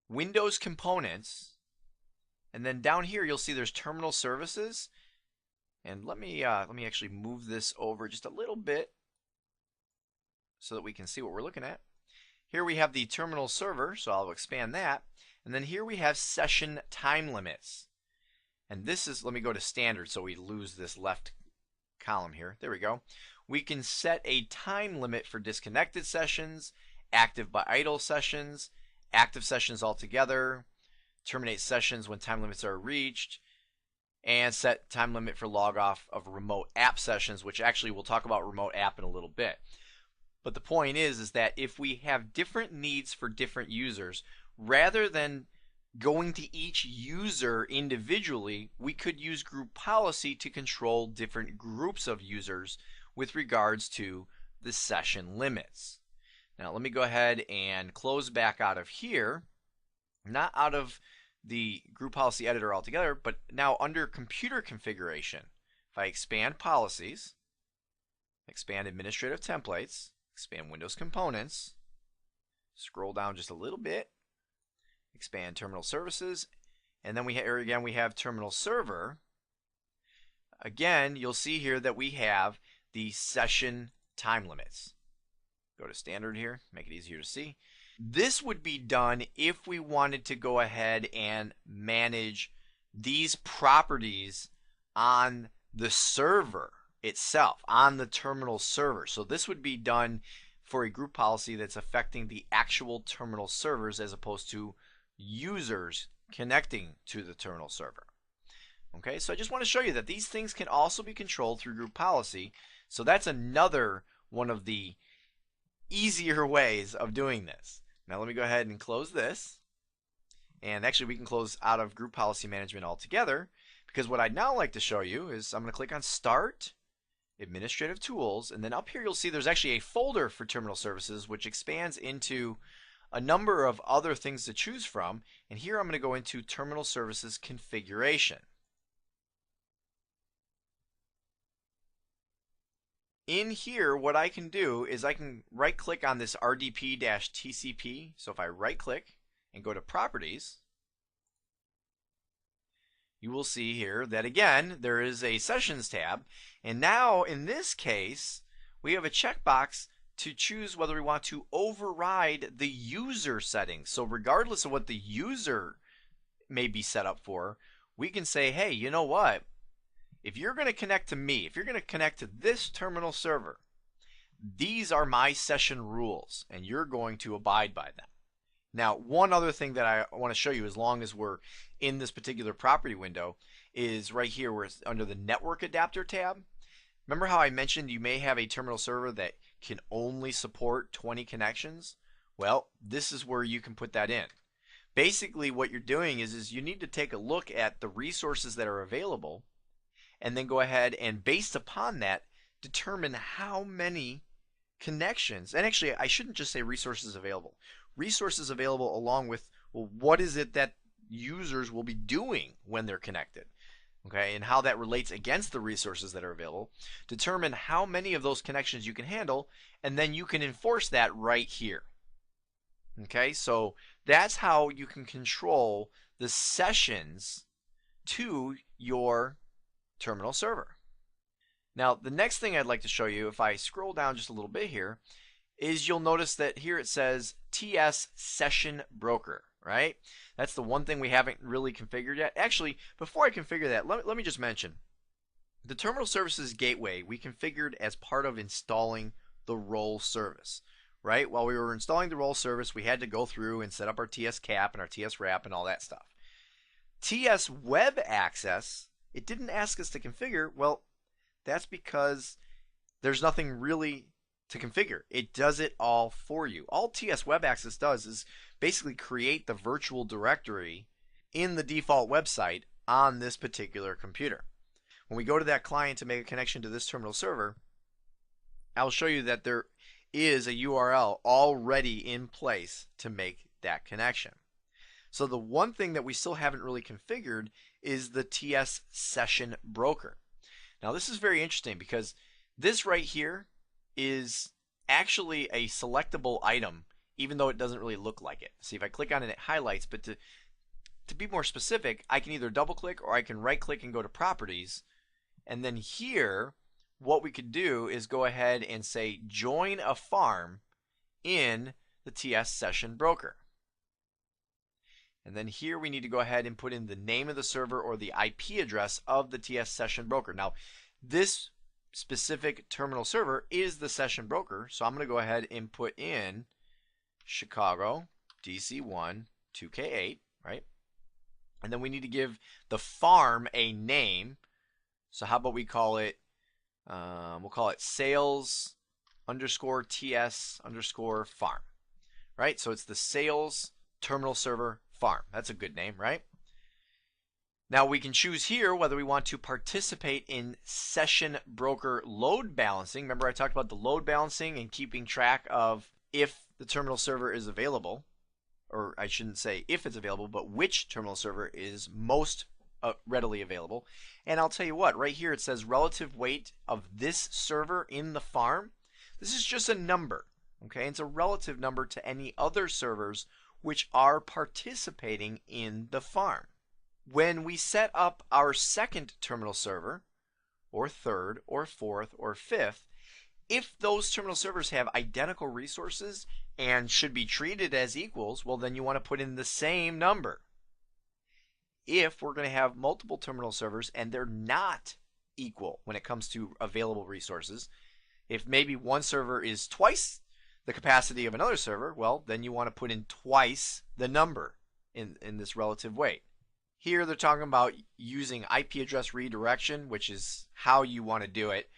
Windows components, and then down here you'll see there's terminal services. And let me actually move this over just a little bit so that we can see what we're looking at. Here we have the terminal server, so I'll expand that. And then here we have session time limits. And this is, let me go to standard so we lose this left column here. There we go. We can set a time limit for disconnected sessions, active by idle sessions, active sessions altogether, terminate sessions when time limits are reached, and set time limit for log off of remote app sessions, which actually we'll talk about remote app in a little bit. But the point is that if we have different needs for different users, rather than going to each user individually, we could use group policy to control different groups of users with regards to the session limits. Now let me go ahead and close back out of here, not out of the group policy editor altogether, but now under computer configuration. If I expand policies, expand administrative templates, expand Windows components, scroll down just a little bit, expand terminal services, and then we have terminal server. Again, you'll see here that we have the session time limits. Go to standard here, make it easier to see. This would be done if we wanted to go ahead and manage these properties on the server itself, on the terminal server. So this would be done for a group policy that's affecting the actual terminal servers as opposed to users connecting to the terminal server. Okay, so I just want to show you that these things can also be controlled through group policy. So that's another one of the easier ways of doing this. Now let me go ahead and close this. And actually we can close out of group policy management altogether, because what I'd now like to show you is I'm going to click on Start, Administrative Tools, and then up here you'll see there's actually a folder for terminal services which expands into a number of other things to choose from. And here I'm going to go into Terminal Services Configuration. In here, what I can do is I can right click on this RDP-TCP. So if I right click and go to Properties, you will see here that again there is a Sessions tab, and now in this case we have a checkbox to choose whether we want to override the user settings. So regardless of what the user may be set up for, we can say, hey, you know what? If you're going to connect to me, if you're going to connect to this terminal server, these are my session rules, and you're going to abide by them. Now, one other thing that I want to show you, as long as we're in this particular property window, is right here where it's under the Network Adapter tab. Remember how I mentioned you may have a terminal server that can only support 20 connections? Well, this is where you can put that in. Basically, what you're doing is you need to take a look at the resources that are available, and then go ahead and based upon that determine how many connections, and actually I shouldn't just say resources available along with, well, what is it that users will be doing when they're connected, okay, and how that relates against the resources that are available. Determine how many of those connections you can handle, and then you can enforce that right here. Okay, so that's how you can control the sessions to your terminal server. Now the next thing I'd like to show you, if I scroll down just a little bit here, is you'll notice that here it says TS Session Broker, right? That's the one thing we haven't really configured yet. Actually, before I configure that, let me just mention the Terminal Services Gateway we configured as part of installing the role service, right? While we were installing the role service, we had to go through and set up our TS cap and our TS wrap and all that stuff. TS Web Access, it didn't ask us to configure. Well, that's because there's nothing really to configure. It does it all for you. All TS Web Access does is basically create the virtual directory in the default website on this particular computer. When we go to that client to make a connection to this terminal server, I'll show you that there is a URL already in place to make that connection. So the one thing that we still haven't really configured is the TS Session Broker. Now this is very interesting because this right here is actually a selectable item, even though it doesn't really look like it. See, if I click on it, it highlights, but to be more specific, I can either double click or I can right click and go to Properties, and then here what we could do is go ahead and say join a farm in the TS Session Broker. And then here we need to go ahead and put in the name of the server or the IP address of the TS Session Broker. Now, this specific terminal server is the Session Broker, so I'm going to go ahead and put in Chicago DC1 2K8, right? And then we need to give the farm a name. So how about we call it, we'll call it sales underscore TS underscore farm, right? So it's the sales terminal server farm. That's a good name, right? Now we can choose here whether we want to participate in Session Broker load balancing. Remember I talked about the load balancing and keeping track of if the terminal server is available, or I shouldn't say if it's available, but which terminal server is most readily available. And I'll tell you what, right here it says relative weight of this server in the farm. This is just a number, okay? It's a relative number to any other servers which are participating in the farm. When we set up our second terminal server, or third, or fourth, or fifth, if those terminal servers have identical resources and should be treated as equals, well, then you want to put in the same number. If we're going to have multiple terminal servers and they're not equal when it comes to available resources, if maybe one server is twice the capacity of another server, well, then you want to put in twice the number in this relative weight. Here they're talking about using IP address redirection, which is how you want to do it.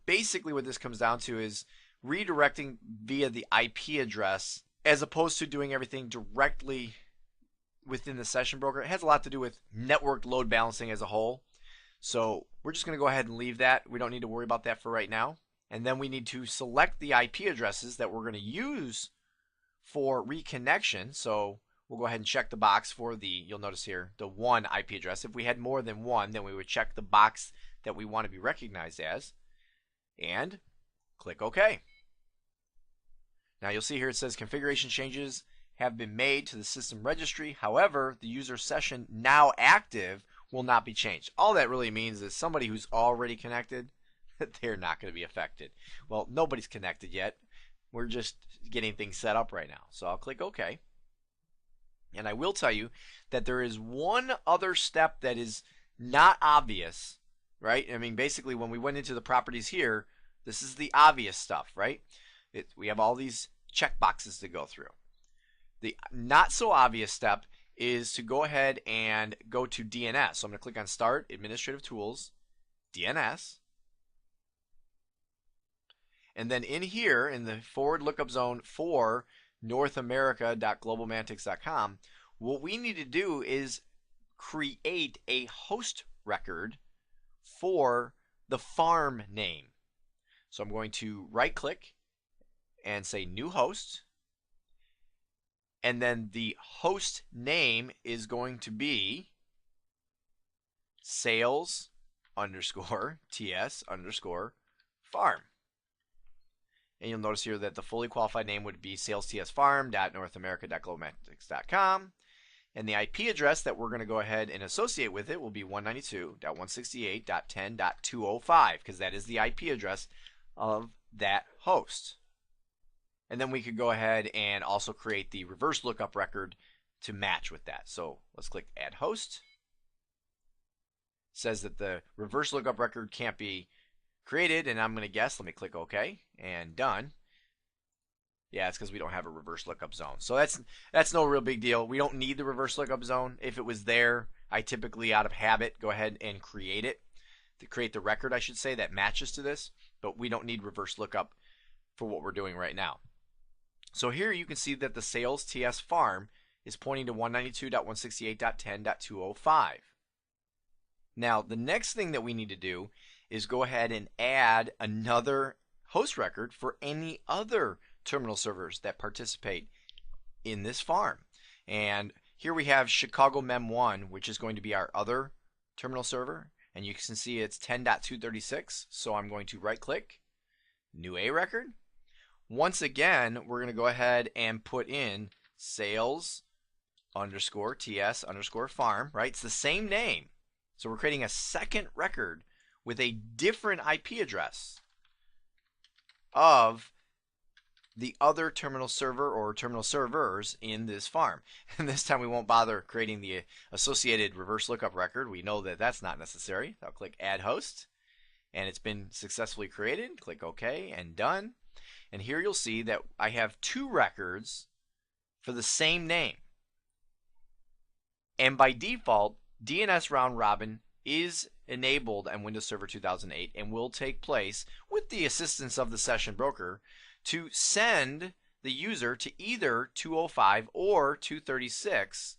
Basically what this comes down to is redirecting via the IP address as opposed to doing everything directly within the session broker. It has a lot to do with network load balancing as a whole. So we're just going to go ahead and leave that. We don't need to worry about that for right now. And then we need to select the IP addresses that we're going to use for reconnection. So we'll go ahead and check the box for the, you'll notice here, the one IP address. If we had more than one, then we would check the box that we want to be recognized as and click OK. Now you'll see here it says configuration changes have been made to the system registry. However, the user session now active will not be changed. All that really means is somebody who's already connected, they're not going to be affected. Well, nobody's connected yet. We're just getting things set up right now. So I'll click OK. And I will tell you that there is one other step that is not obvious, right? I mean, basically when we went into the properties here, this is the obvious stuff, right? We have all these check boxes to go through. The not so obvious step is to go ahead and go to DNS. So I'm going to click on Start, Administrative Tools, DNS. And then in here, in the forward lookup zone for NorthAmerica.globalmantics.com, what we need to do is create a host record for the farm name. So I'm going to right click and say New Host. And then the host name is going to be sales_ts_farm. And you'll notice here that the fully qualified name would be salestsfarm.northamerica.globalmantics.com. And the IP address that we're going to go ahead and associate with it will be 192.168.10.205, because that is the IP address of that host. And then we could go ahead and also create the reverse lookup record to match with that. So let's click Add Host. It says that the reverse lookup record can't be created, and I'm going to guess, let me click OK, and done. Yeah, it's because we don't have a reverse lookup zone. So that's no real big deal. We don't need the reverse lookup zone. If it was there, I typically, out of habit, go ahead and create it. To create the record, I should say, that matches to this. But we don't need reverse lookup for what we're doing right now. So here you can see that the sales TS farm is pointing to 192.168.10.205. Now, the next thing that we need to do is go ahead and add another host record for any other terminal servers that participate in this farm. And here we have Chicago Mem1, which is going to be our other terminal server. And you can see it's 10.236. So I'm going to right click, New A record. Once again, we're going to go ahead and put in sales_ts_farm, right? It's the same name. So we're creating a second record with a different IP address of the other terminal server or terminal servers in this farm. And this time we won't bother creating the associated reverse lookup record. We know that that's not necessary. I'll click Add Host, and it's been successfully created. Click OK and done. And here you'll see that I have two records for the same name. And by default, DNS round robin is enabled on Windows Server 2008 and will take place with the assistance of the session broker to send the user to either 205 or 236,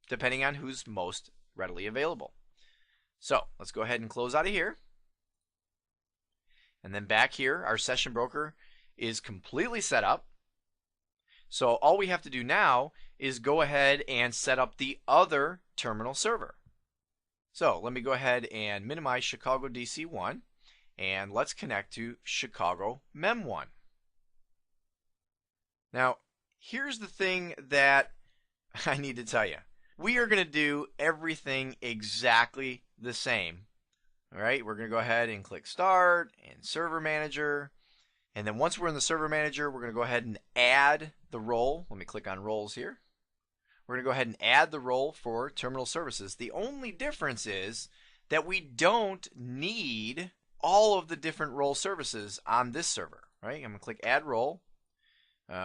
depending on who's most readily available. So let's go ahead and close out of here. And then back here, our session broker is completely set up. So all we have to do now is go ahead and set up the other terminal server. So let me go ahead and minimize Chicago DC1, and let's connect to Chicago Mem1. Now, here's the thing that I need to tell you. We are going to do everything exactly the same. All right, we're going to go ahead and click Start and Server Manager. And then once we're in the Server Manager, we're going to go ahead and add the role. Let me click on Roles here. We're going to go ahead and add the role for Terminal Services. The only difference is that we don't need all of the different role services on this server. Right? I'm going to click Add Role.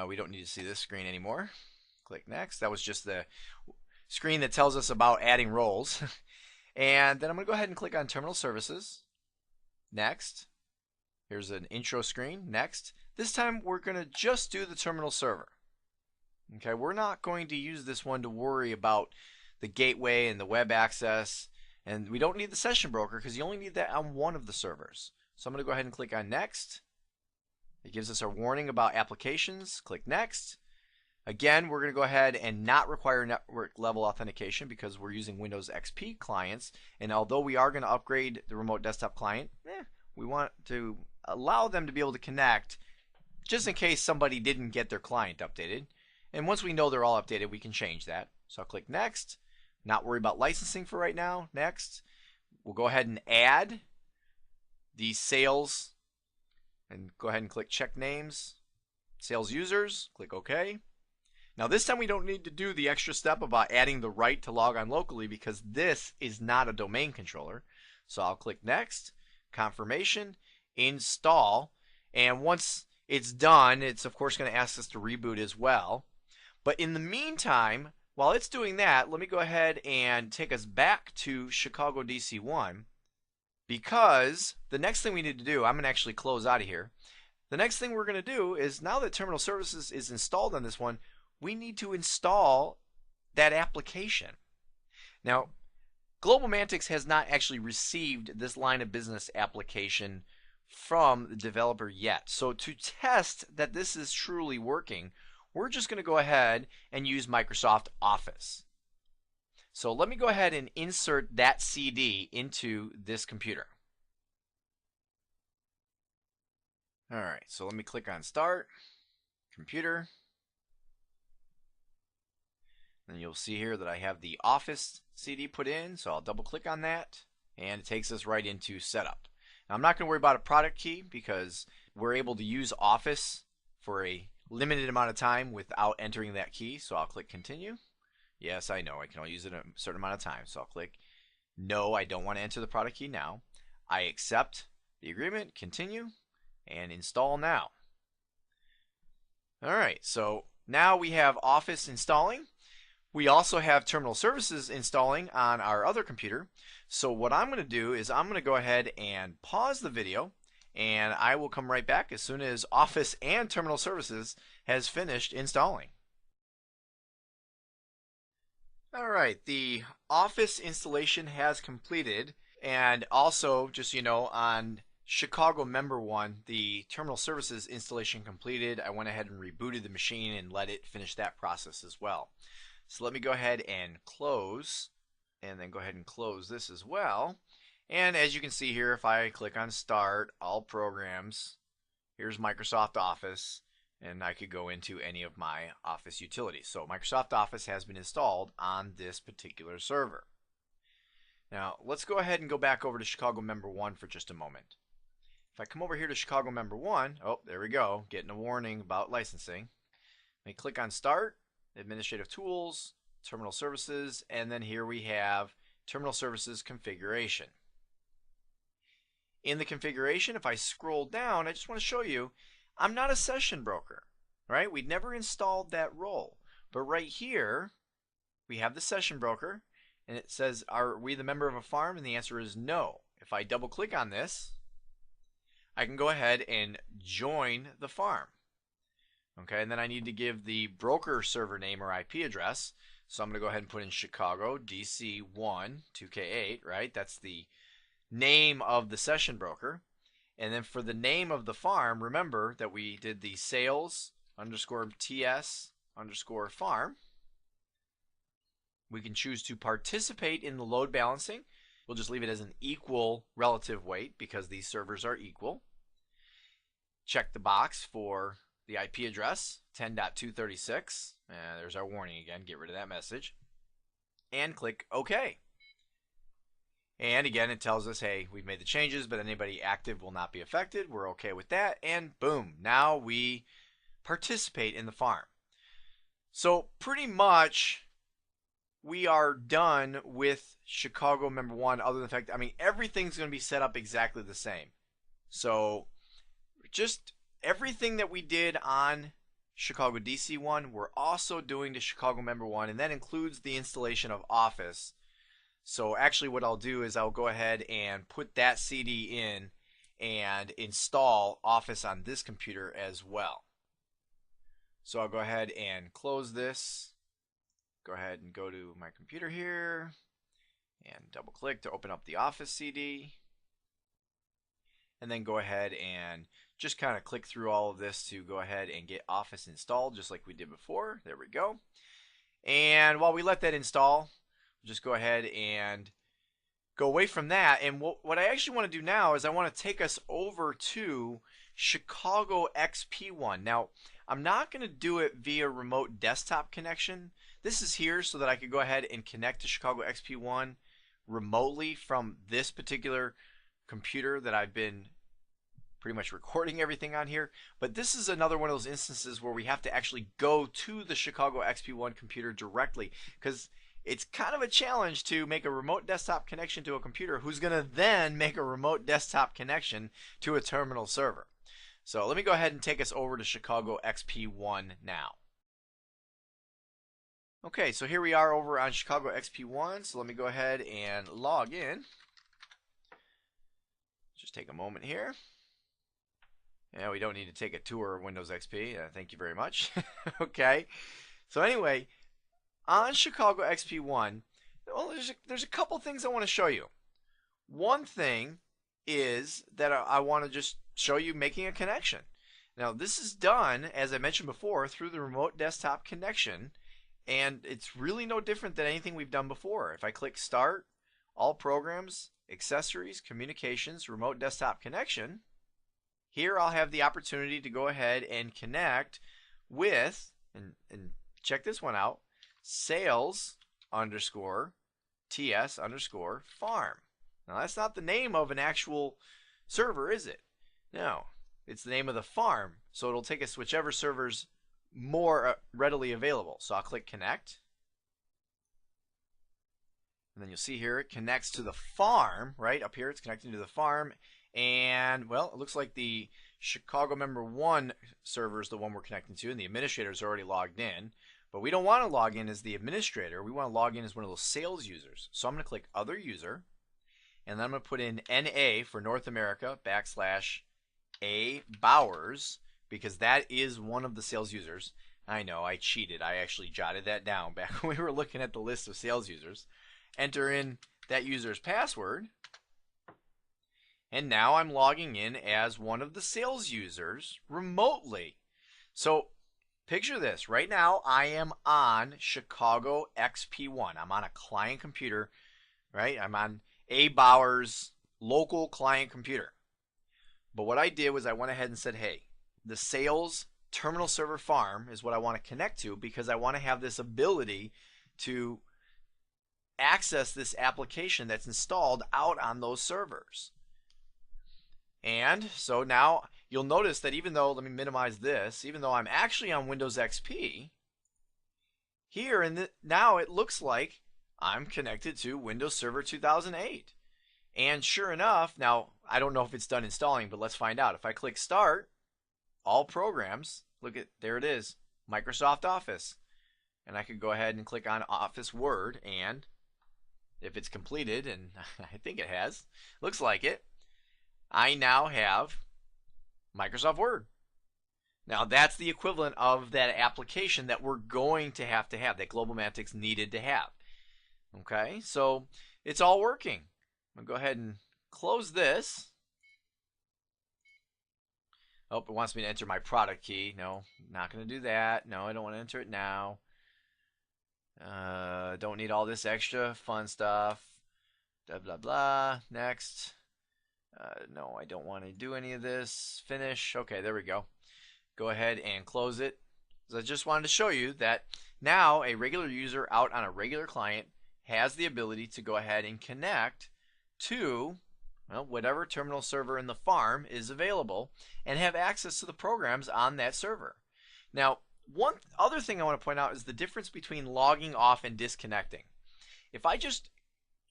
We don't need to see this screen anymore. Click Next. That was just the screen that tells us about adding roles. And then I'm going to go ahead and click on Terminal Services. Next. Here's an intro screen. Next. This time we're going to just do the terminal server. Okay, we're not going to use this one to worry about the gateway and the web access. And we don't need the session broker because you only need that on one of the servers. So I'm going to go ahead and click on Next. It gives us a warning about applications. Click Next. Again, we're going to go ahead and not require network level authentication because we're using Windows XP clients. And although we are going to upgrade the remote desktop client, we want to allow them to be able to connect just in case somebody didn't get their client updated. And once we know they're all updated, we can change that. So I'll click Next. Not worry about licensing for right now. Next. We'll go ahead and add the sales and go ahead and click Check Names. Sales Users. Click OK. Now this time we don't need to do the extra step about adding the right to log on locally because this is not a domain controller. So I'll click Next, Confirmation, Install, and once it's done, it's of course going to ask us to reboot as well. But in the meantime, while it's doing that, let me go ahead and take us back to Chicago DC1 because the next thing we need to do, I'm going to actually close out of here. The next thing we're going to do is now that Terminal Services is installed on this one, we need to install that application. Now, Global Mantix has not actually received this line of business application from the developer yet. So to test that this is truly working, we're just going to go ahead and use Microsoft Office. So let me go ahead and insert that CD into this computer. All right, so let me click on Start, Computer. And you'll see here that I have the Office CD put in, so I'll double click on that and it takes us right into setup. Now I'm not going to worry about a product key because we're able to use Office for a limited amount of time without entering that key, so I'll click Continue. Yes, I know I can only use it a certain amount of time, so I'll click No, I don't want to enter the product key now. I accept the agreement, Continue, and Install now. Alright, so now we have Office installing. We also have Terminal Services installing on our other computer. So what I'm going to do is I'm going to go ahead and pause the video and I will come right back as soon as Office and Terminal Services has finished installing. Alright, the Office installation has completed, and also just so you know, on Chicago Member 1, the Terminal Services installation completed. I went ahead and rebooted the machine and let it finish that process as well. So let me go ahead and close, and then go ahead and close this as well. And as you can see here, if I click on Start, All Programs, here's Microsoft Office, and I could go into any of my Office utilities. So Microsoft Office has been installed on this particular server. Now let's go ahead and go back over to Chicago Member 1 for just a moment. If I come over here to Chicago Member 1, oh, there we go, getting a warning about licensing. Let me click on Start, Administrative Tools, Terminal Services, and then here we have Terminal Services Configuration. In the configuration, if I scroll down, I just want to show you, I'm not a session broker, right? We'd never installed that role. But right here, we have the session broker, and it says, are we the member of a farm? And the answer is no. If I double click on this, I can go ahead and join the farm. Okay, and then I need to give the broker server name or IP address. So I'm going to go ahead and put in Chicago DC1 2K8, right? That's the name of the session broker. And then for the name of the farm, remember that we did the sales underscore TS underscore farm. We can choose to participate in the load balancing. We'll just leave it as an equal relative weight because these servers are equal. Check the box for the IP address, 10.236. There's our warning again. Get rid of that message. And click OK. And again, it tells us, hey, we've made the changes, but anybody active will not be affected. We're okay with that. And boom, now we participate in the farm. So pretty much we are done with Chicago member 1, other than the fact, everything's going to be set up exactly the same. So just everything that we did on Chicago DC 1, we're also doing to Chicago member 1, and that includes the installation of Office. So actually what I'll do is I'll go ahead and put that CD in and install Office on this computer as well. So I'll go ahead and close this. Go ahead and go to my computer here and double click to open up the Office CD. And then go ahead and just kind of click through all of this to go ahead and get Office installed just like we did before. There we go. And while we let that install, just go ahead and go away from that. And what I actually want to do now is I want to take us over to Chicago XP1. Now, I'm not going to do it via remote desktop connection. This is here so that I could go ahead and connect to Chicago XP1 remotely from this particular computer that I've been pretty much recording everything on here. But this is another one of those instances where we have to actually go to the Chicago XP1 computer directly, because it's kind of a challenge to make a remote desktop connection to a computer who's going to then make a remote desktop connection to a terminal server. So let me go ahead and take us over to Chicago XP1 now. Okay, so here we are over on Chicago XP1. So let me go ahead and log in. Just take a moment here. Yeah, we don't need to take a tour of Windows XP. Thank you very much. Okay. So anyway, on Chicago XP1, well, there's a couple things I want to show you. One thing is that I want to just show you making a connection. Now, this is done, as I mentioned before, through the remote desktop connection, and it's really no different than anything we've done before. If I click Start, All Programs, Accessories, Communications, Remote Desktop Connection, here I'll have the opportunity to go ahead and connect with, and check this one out, sales underscore TS underscore farm. Now, that's not the name of an actual server, is it? No, it's the name of the farm. So it'll take us whichever server's more readily available. So I'll click connect. And then you'll see here it connects to the farm, right? Up here it's connecting to the farm. And, well, it looks like the Chicago member 1 server is the one we're connecting to, and the administrator is already logged in. But we don't want to log in as the administrator. We want to log in as one of those sales users. So I'm going to click Other User, and then I'm going to put in NA for North America / A Bowers, because that is one of the sales users. I know, I cheated. I actually jotted that down back when we were looking at the list of sales users. Enter in that user's password. And now I'm logging in as one of the sales users remotely. So picture this. Right now I am on Chicago XP1. I'm on a client computer, right? I'm on A. Bauer's local client computer. But what I did was I went ahead and said, hey, the sales terminal server farm is what I want to connect to, because I want to have this ability to access this application that's installed out on those servers. And so now you'll notice that even though, let me minimize this, even though I'm actually on Windows XP, here now it looks like I'm connected to Windows Server 2008. And sure enough, now I don't know if it's done installing, but let's find out. If I click Start, All Programs, look at, there it is, Microsoft Office. And I could go ahead and click on Office Word, and if it's completed, and I think it has, looks like it, I now have Microsoft Word. Now that's the equivalent of that application that we're going to have, that GlobalMatics needed to have. Okay, so it's all working. I'm going to go ahead and close this. Oh, it wants me to enter my product key. No, not going to do that. No, I don't want to enter it now. Don't need all this extra fun stuff. Blah, blah, blah. Next. No, I don't want to do any of this. Finish. Okay, there we go. Go ahead and close it. So I just wanted to show you that now a regular user out on a regular client has the ability to go ahead and connect to whatever terminal server in the farm is available and have access to the programs on that server. Now, one other thing I want to point out is the difference between logging off and disconnecting. If I just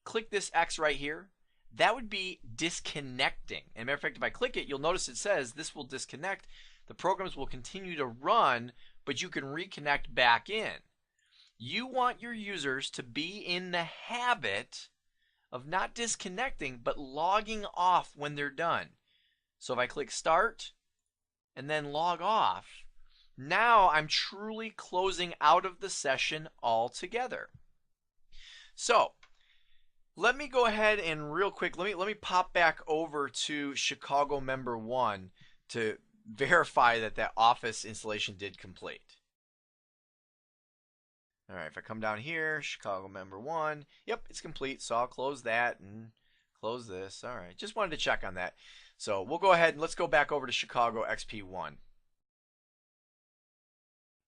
click this X right here, that would be disconnecting. And matter of fact, if I click it, you'll notice it says this will disconnect. The programs will continue to run, but you can reconnect back in. You want your users to be in the habit of not disconnecting, but logging off when they're done. So if I click Start and then log off, now I'm truly closing out of the session altogether. So let me go ahead and real quick, let me pop back over to Chicago Member 1 to verify that that Office installation did complete. All right, if I come down here, Chicago Member 1, yep, it's complete. So I'll close that and close this. All right, just wanted to check on that. So we'll go ahead and let's go back over to Chicago XP1.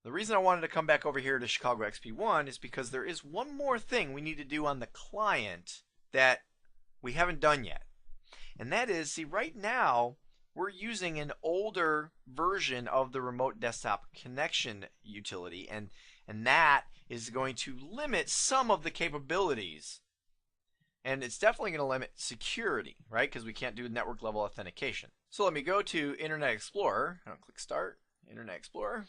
The reason I wanted to come back over here to Chicago XP1 is because there is one more thing we need to do on the client that we haven't done yet. And that is, see, right now we're using an older version of the remote desktop connection utility, and that is going to limit some of the capabilities. And it's definitely going to limit security, right? Because we can't do network level authentication. So let me go to Internet Explorer. I'll click Start, Internet Explorer.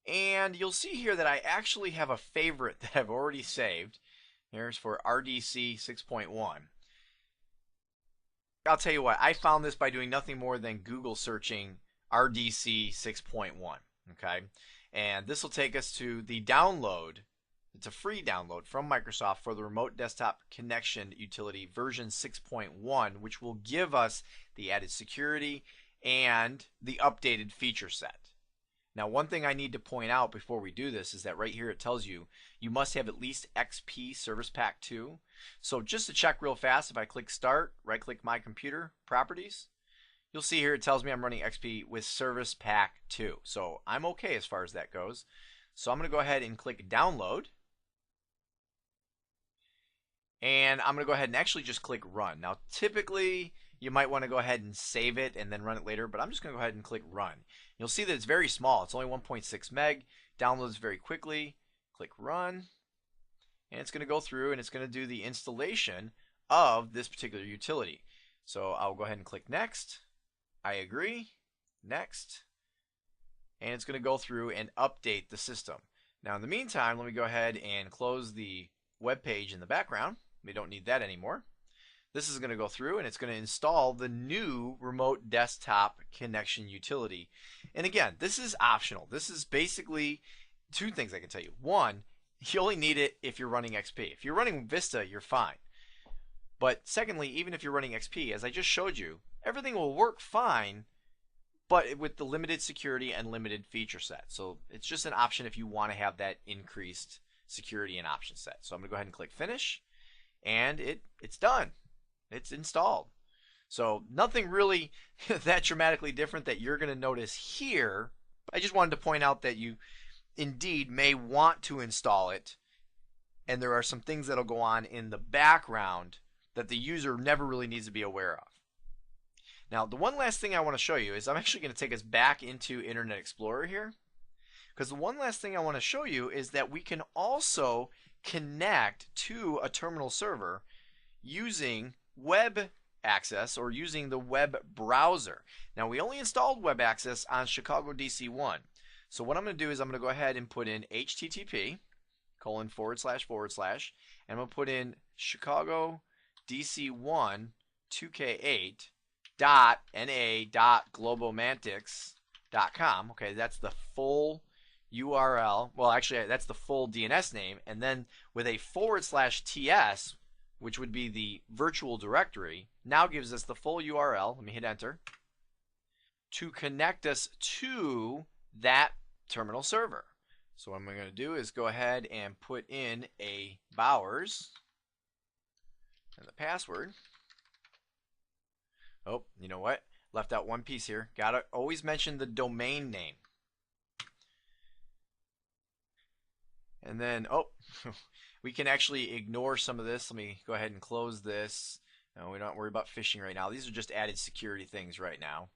And you'll see here that I actually have a favorite that I've already saved. Here's for RDC 6.1. I'll tell you what, I found this by doing nothing more than Google searching RDC 6.1. Okay, and this will take us to the download. It's a free download from Microsoft for the remote desktop connection utility version 6.1, which will give us the added security and the updated feature set. Now, one thing I need to point out before we do this is that right here it tells you you must have at least XP Service Pack 2. So just to check real fast, if I click Start, right-click My Computer, Properties, you'll see here it tells me I'm running XP with Service Pack 2. So I'm okay as far as that goes. So I'm going to go ahead and click Download. And I'm going to go ahead and actually just click Run. Now, typically, you might want to go ahead and save it and then run it later, but I'm just going to go ahead and click Run. You'll see that it's very small. It's only 1.6 meg. Downloads very quickly. Click Run. And it's going to go through and it's going to do the installation of this particular utility. So I'll go ahead and click Next. I agree. Next. And it's going to go through and update the system. Now, in the meantime, let me go ahead and close the web page in the background. We don't need that anymore. This is going to go through and it's going to install the new remote desktop connection utility. And again, this is optional. This is basically two things I can tell you. One, you only need it if you're running XP. If you're running Vista, you're fine. But secondly, even if you're running XP, as I just showed you, everything will work fine, but with the limited security and limited feature set. So it's just an option if you want to have that increased security and option set. So I'm going to go ahead and click Finish, and it's done. It's installed. So nothing really that dramatically different that you're going to notice here. I just wanted to point out that you indeed may want to install it, and there are some things that'll go on in the background that the user never really needs to be aware of. Now, the one last thing I want to show you is I'm actually going to take us back into Internet Explorer here, because the one last thing I want to show you is that we can also connect to a terminal server using web access or using the web browser. Now, we only installed web access on Chicago DC1. So what I'm going to do is I'm going to go ahead and put in http:// and I'm going to put in Chicago DC1 2k8.na.globomantics.com. Okay, that's the full URL. Well, actually, that's the full DNS name. And then with a /TS, which would be the virtual directory, now gives us the full URL. Let me hit enter. to connect us to that terminal server. So what I'm going to do is go ahead and put in a Bowers and the password. Oh, you know what? Left out one piece here. Gotta always mention the domain name. And then, oh, we can actually ignore some of this. Let me go ahead and close this. No, we don't worry about phishing right now. These are just added security things right now.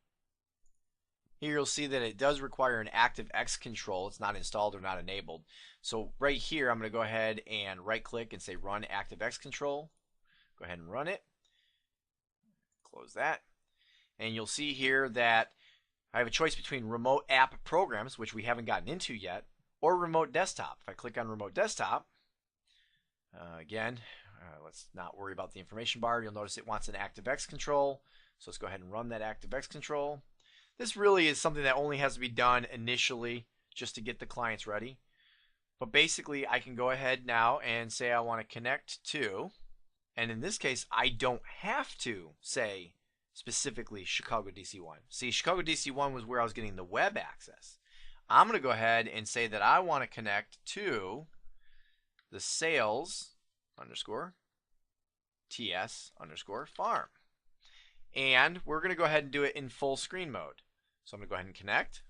Here you'll see that it does require an ActiveX control. It's not installed or not enabled. So right here, I'm going to go ahead and right click and say run ActiveX control. Go ahead and run it. Close that. And you'll see here that I have a choice between remote app programs, which we haven't gotten into yet, or remote desktop. If I click on remote desktop, let's not worry about the information bar. You'll notice it wants an ActiveX control. So let's go ahead and run that ActiveX control. This really is something that only has to be done initially just to get the clients ready. But basically, I can go ahead now and say I want to connect to, and in this case, I don't have to say specifically Chicago DC1. See, Chicago DC1 was where I was getting the web access. I'm going to go ahead and say that I want to connect to the sales _ TS _ farm. And we're going to go ahead and do it in full screen mode. So I'm going to go ahead and connect.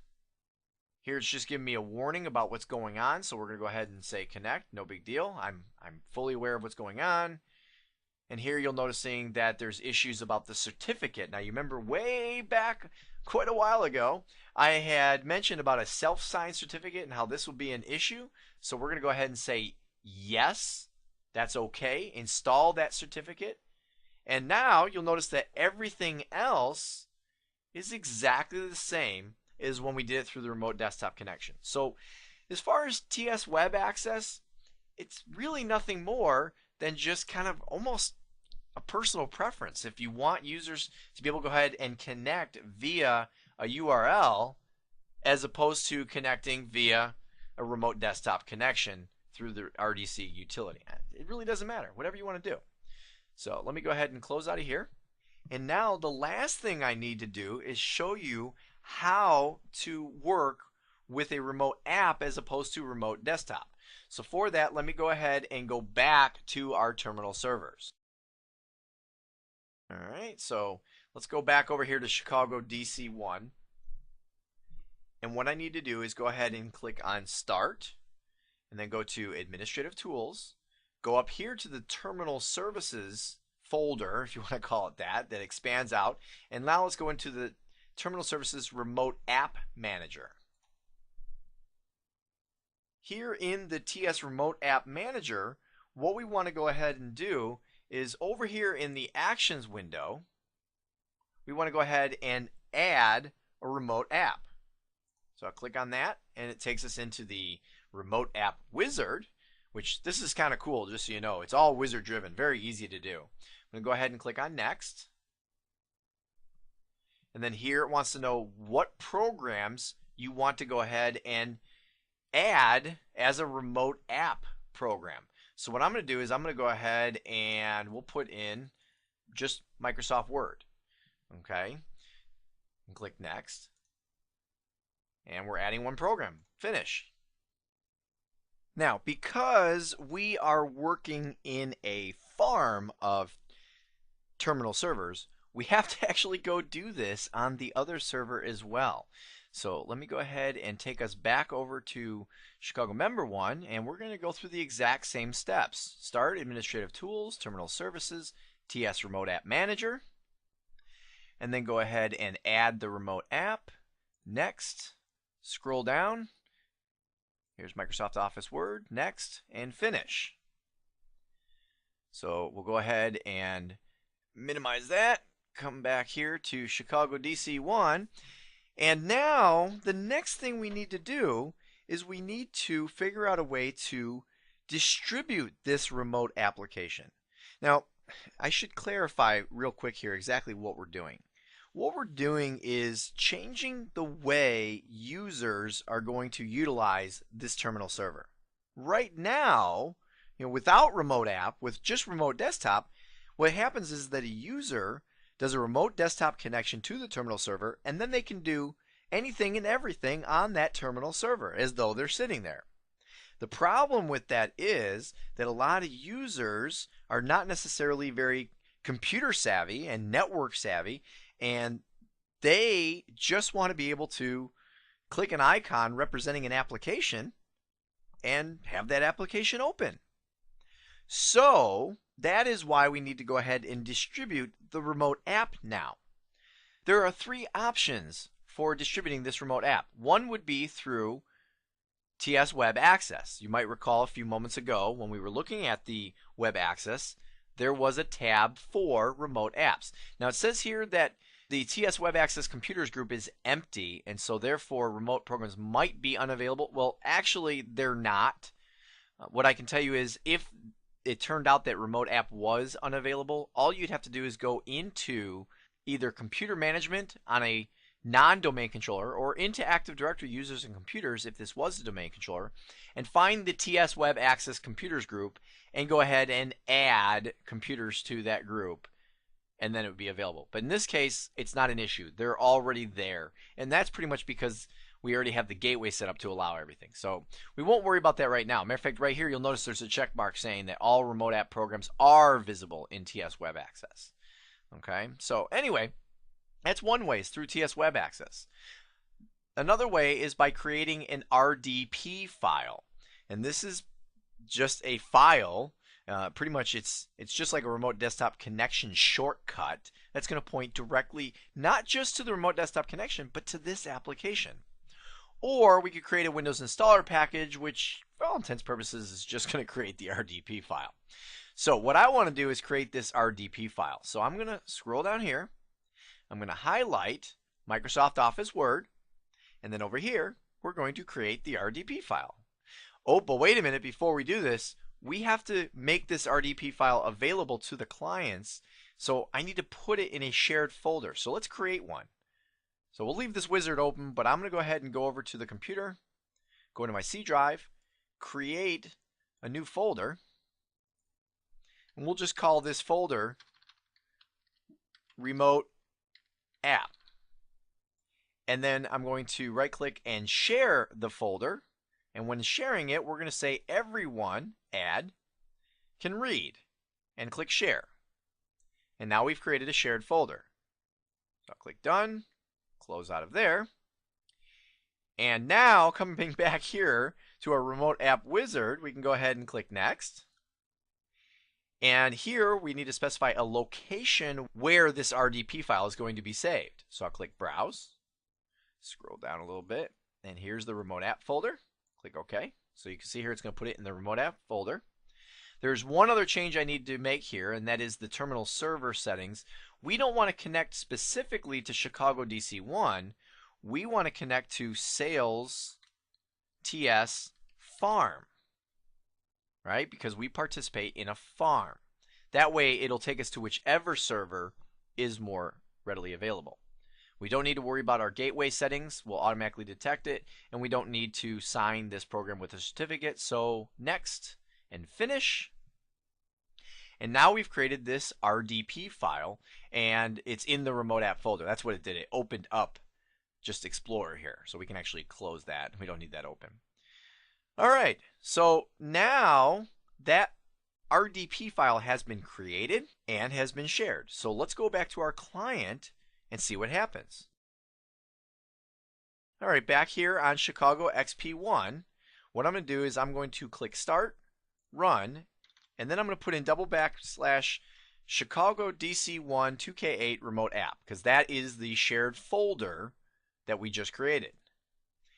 Here it's just giving me a warning about what's going on. So we're going to go ahead and say connect. No big deal. I'm fully aware of what's going on. And here you'll noticing that there's issues about the certificate. Now you remember way back quite a while ago, I had mentioned about a self-signed certificate and how this will be an issue. So we're going to go ahead and say yes, that's okay. Install that certificate. And now you'll notice that everything else is exactly the same as when we did it through the remote desktop connection. So as far as TS web access, it's really nothing more than just kind of almost a personal preference. If you want users to be able to go ahead and connect via a URL as opposed to connecting via a remote desktop connection through the RDC utility. It really doesn't matter, whatever you want to do. So let me go ahead and close out of here. And now the last thing I need to do is show you how to work with a remote app as opposed to remote desktop. So for that, let me go ahead and go back to our terminal servers. All right, so let's go back over here to Chicago DC1. And what I need to do is go ahead and click on Start, and then go to Administrative Tools. Go up here to the Terminal Services folder, if you want to call it that, that expands out. And now let's go into the Terminal Services Remote App Manager. Here in the TS Remote App Manager, what we want to go ahead and do is over here in the Actions window, we want to go ahead and add a remote app. So I'll click on that, and it takes us into the Remote App Wizard, which this is kind of cool, just so you know. It's all wizard driven, very easy to do. I'm going to go ahead and click on Next. And then here it wants to know what programs you want to go ahead and add as a remote app program. So what I'm going to do is I'm going to go ahead and we'll put in just Microsoft Word. Okay. And click Next. And we're adding one program. Finish. Now, because we are working in a farm of terminal servers, we have to actually go do this on the other server as well. So let me go ahead and take us back over to Chicago Member 1, and we're going to go through the exact same steps. Start, Administrative Tools, Terminal Services, TS Remote App Manager, and then go ahead and add the remote app. Next, scroll down. Here's Microsoft Office Word. Next, and finish. So we'll go ahead and minimize that. Come back here to Chicago DC1. And now the next thing we need to do is we need to figure out a way to distribute this remote application. Now, I should clarify real quick here exactly what we're doing. What we're doing is changing the way users are going to utilize this terminal server. Right now, without remote app, with just remote desktop, what happens is that a user does a remote desktop connection to the terminal server, and then they can do anything and everything on that terminal server as though they're sitting there. The problem with that is that a lot of users are not necessarily very computer savvy and network savvy, and they just want to be able to click an icon representing an application and have that application open. So that is why we need to go ahead and distribute the remote app now. There are three options for distributing this remote app. One would be through TS Web Access. You might recall a few moments ago when we were looking at the web access, there was a tab for remote apps. Now it says here that the TS Web Access Computers group is empty, and so therefore remote programs might be unavailable. Well, actually they're not. What I can tell you is if it turned out that remote app was unavailable, all you'd have to do is go into either computer management on a non-domain controller or into Active Directory users and computers if this was a domain controller, and find the TS Web Access Computers group and go ahead and add computers to that group, and then it would be available. But in this case, it's not an issue. They're already there, and that's pretty much because we already have the gateway set up to allow everything. So we won't worry about that right now. Matter of fact, right here you'll notice there's a check mark saying that all remote app programs are visible in TS Web Access. Okay, so anyway, that's one way, is through TS Web Access. Another way is by creating an RDP file, and this is just a file. Pretty much it's just like a remote desktop connection shortcut that's going to point directly not just to the remote desktop connection but to this application. Or we could create a Windows installer package, which for all intents and purposes is just going to create the RDP file. So what I want to do is create this RDP file. So I'm going to scroll down here. I'm going to highlight Microsoft Office Word, and then over here we're going to create the RDP file. Oh, but wait a minute, before we do this, we have to make this RDP file available to the clients, so I need to put it in a shared folder. So let's create one. So we'll leave this wizard open, but I'm going to go ahead and go over to the computer, go into my C drive, create a new folder, and we'll just call this folder Remote App. And then I'm going to right click and share the folder, and when sharing it we're going to say everyone can read, and click share. And now we've created a shared folder. So I'll click done, close out of there, and now coming back here to our remote app wizard, we can go ahead and click next. And here we need to specify a location where this RDP file is going to be saved. So I'll click browse, scroll down a little bit, and here's the remote app folder. Click OK. So you can see here it's going to put it in the remote app folder. There's one other change I need to make here, and that is the terminal server settings. We don't want to connect specifically to Chicago DC1. We want to connect to Sales TS Farm, right? Because we participate in a farm. That way it'll take us to whichever server is more readily available. We don't need to worry about our gateway settings. We'll automatically detect it, and we don't need to sign this program with a certificate. So next and finish. And now we've created this RDP file, and it's in the remote app folder. That's what it did. It opened up just Explorer here, so we can actually close that. We don't need that open. All right, so now that RDP file has been created and has been shared. So let's go back to our client and see what happens. All right, back here on Chicago XP1, what I'm going to do is I'm going to click Start, Run, and then I'm going to put in / Chicago DC1 2K8 Remote App, because that is the shared folder that we just created.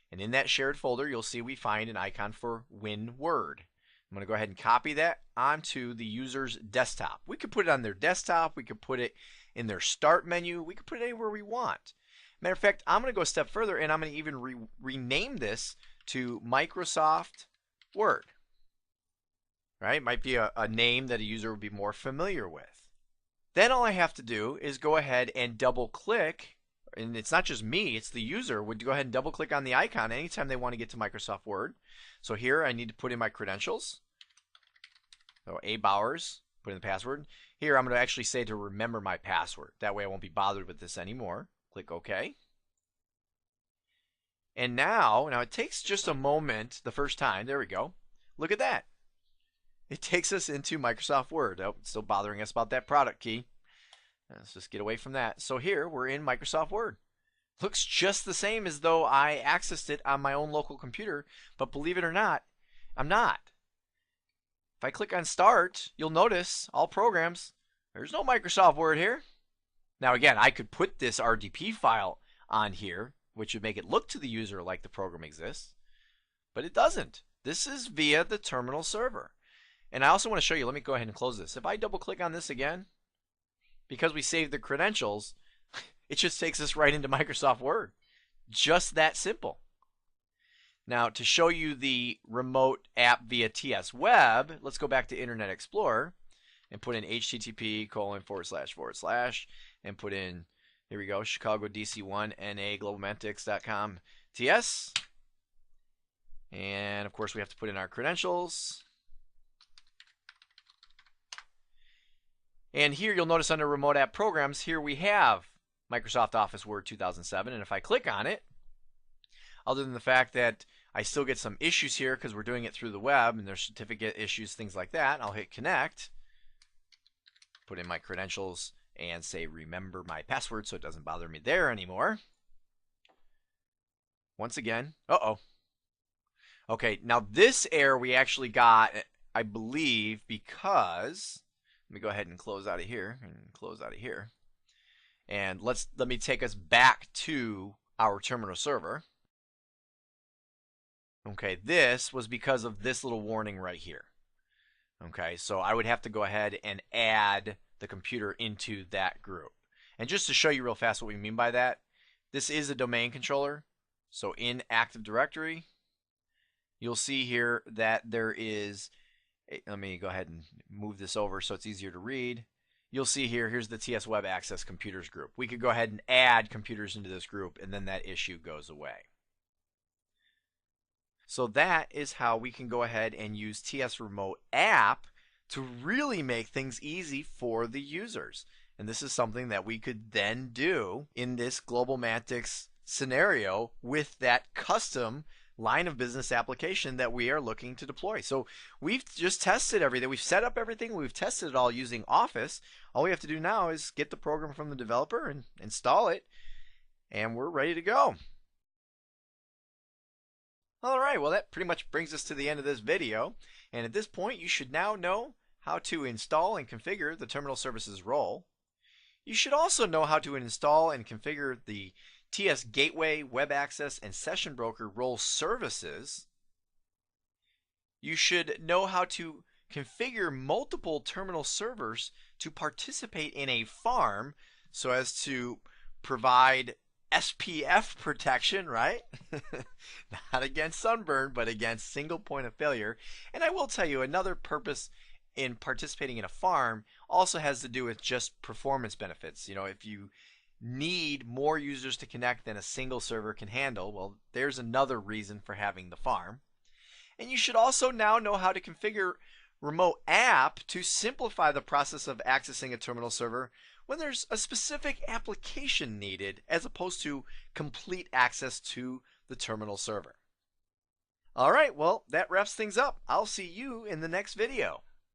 And in that shared folder, you'll see we find an icon for WinWord. I'm going to go ahead and copy that onto the user's desktop. We could put it on their desktop. We could put it in their start menu. We could put it anywhere we want. Matter of fact, I'm going to go a step further, and I'm going to even rename this to Microsoft Word. Right? Might be a name that a user would be more familiar with. Then all I have to do is go ahead and double click, and it's not just me, it's the user would go ahead and double click on the icon anytime they want to get to Microsoft Word. So here I need to put in my credentials. So A Bowers, put in the password. Here I'm going to actually say to remember my password. That way I won't be bothered with this anymore. Click OK. And now it takes just a moment the first time. There we go. Look at that. It takes us into Microsoft Word. Oh, it's still bothering us about that product key. Let's just get away from that. So here we're in Microsoft Word. Looks just the same as though I accessed it on my own local computer, but believe it or not, I'm not. If I click on Start, you'll notice all programs, there's no Microsoft Word here. Now again, I could put this RDP file on here, which would make it look to the user like the program exists, but it doesn't. This is via the terminal server. And I also want to show you, let me go ahead and close this. If I double click on this again, because we saved the credentials, it just takes us right into Microsoft Word. Just that simple. Now, to show you the remote app via TS Web, let's go back to Internet Explorer and put in http:// and put in, here we go, Chicago DC1 NA globalmantics.com TS. And of course, we have to put in our credentials. And here you'll notice under Remote App Programs, here we have Microsoft Office Word 2007. And if I click on it, other than the fact that I still get some issues here because we're doing it through the web and there's certificate issues, things like that, I'll hit Connect, put in my credentials, and say remember my password so it doesn't bother me there anymore. Once again, okay, now this error we actually got, I believe, because let me go ahead and close out of here and let me take us back to our terminal server. Okay, this was because of this little warning right here. Okay, so I would have to go ahead and add the computer into that group. And just to show you real fast what we mean by that, this is a domain controller. So in Active Directory, you'll see here that there is, let me go ahead and move this over so it's easier to read. You'll see here, here's the TS Web Access Computers group. We could go ahead and add computers into this group and then that issue goes away. So that is how we can go ahead and use TS Remote App to really make things easy for the users. And this is something that we could then do in this GlobalMantics scenario with that custom line of business application that we are looking to deploy. So we've just tested everything. We've set up everything. We've tested it all using Office. All we have to do now is get the program from the developer and install it, and we're ready to go. Alright, well that pretty much brings us to the end of this video, and at this point you should now know how to install and configure the Terminal Services role. You should also know how to install and configure the TS Gateway, Web Access, and Session Broker role services. You should know how to configure multiple terminal servers to participate in a farm so as to provide SPF protection, right? Not against sunburn, but against single point of failure. And I will tell you, another purpose in participating in a farm also has to do with just performance benefits. You know, if you need more users to connect than a single server can handle, well, there's another reason for having the farm. And you should also now know how to configure Remote App to simplify the process of accessing a terminal server when there's a specific application needed as opposed to complete access to the terminal server. Alright, well, that wraps things up. I'll see you in the next video.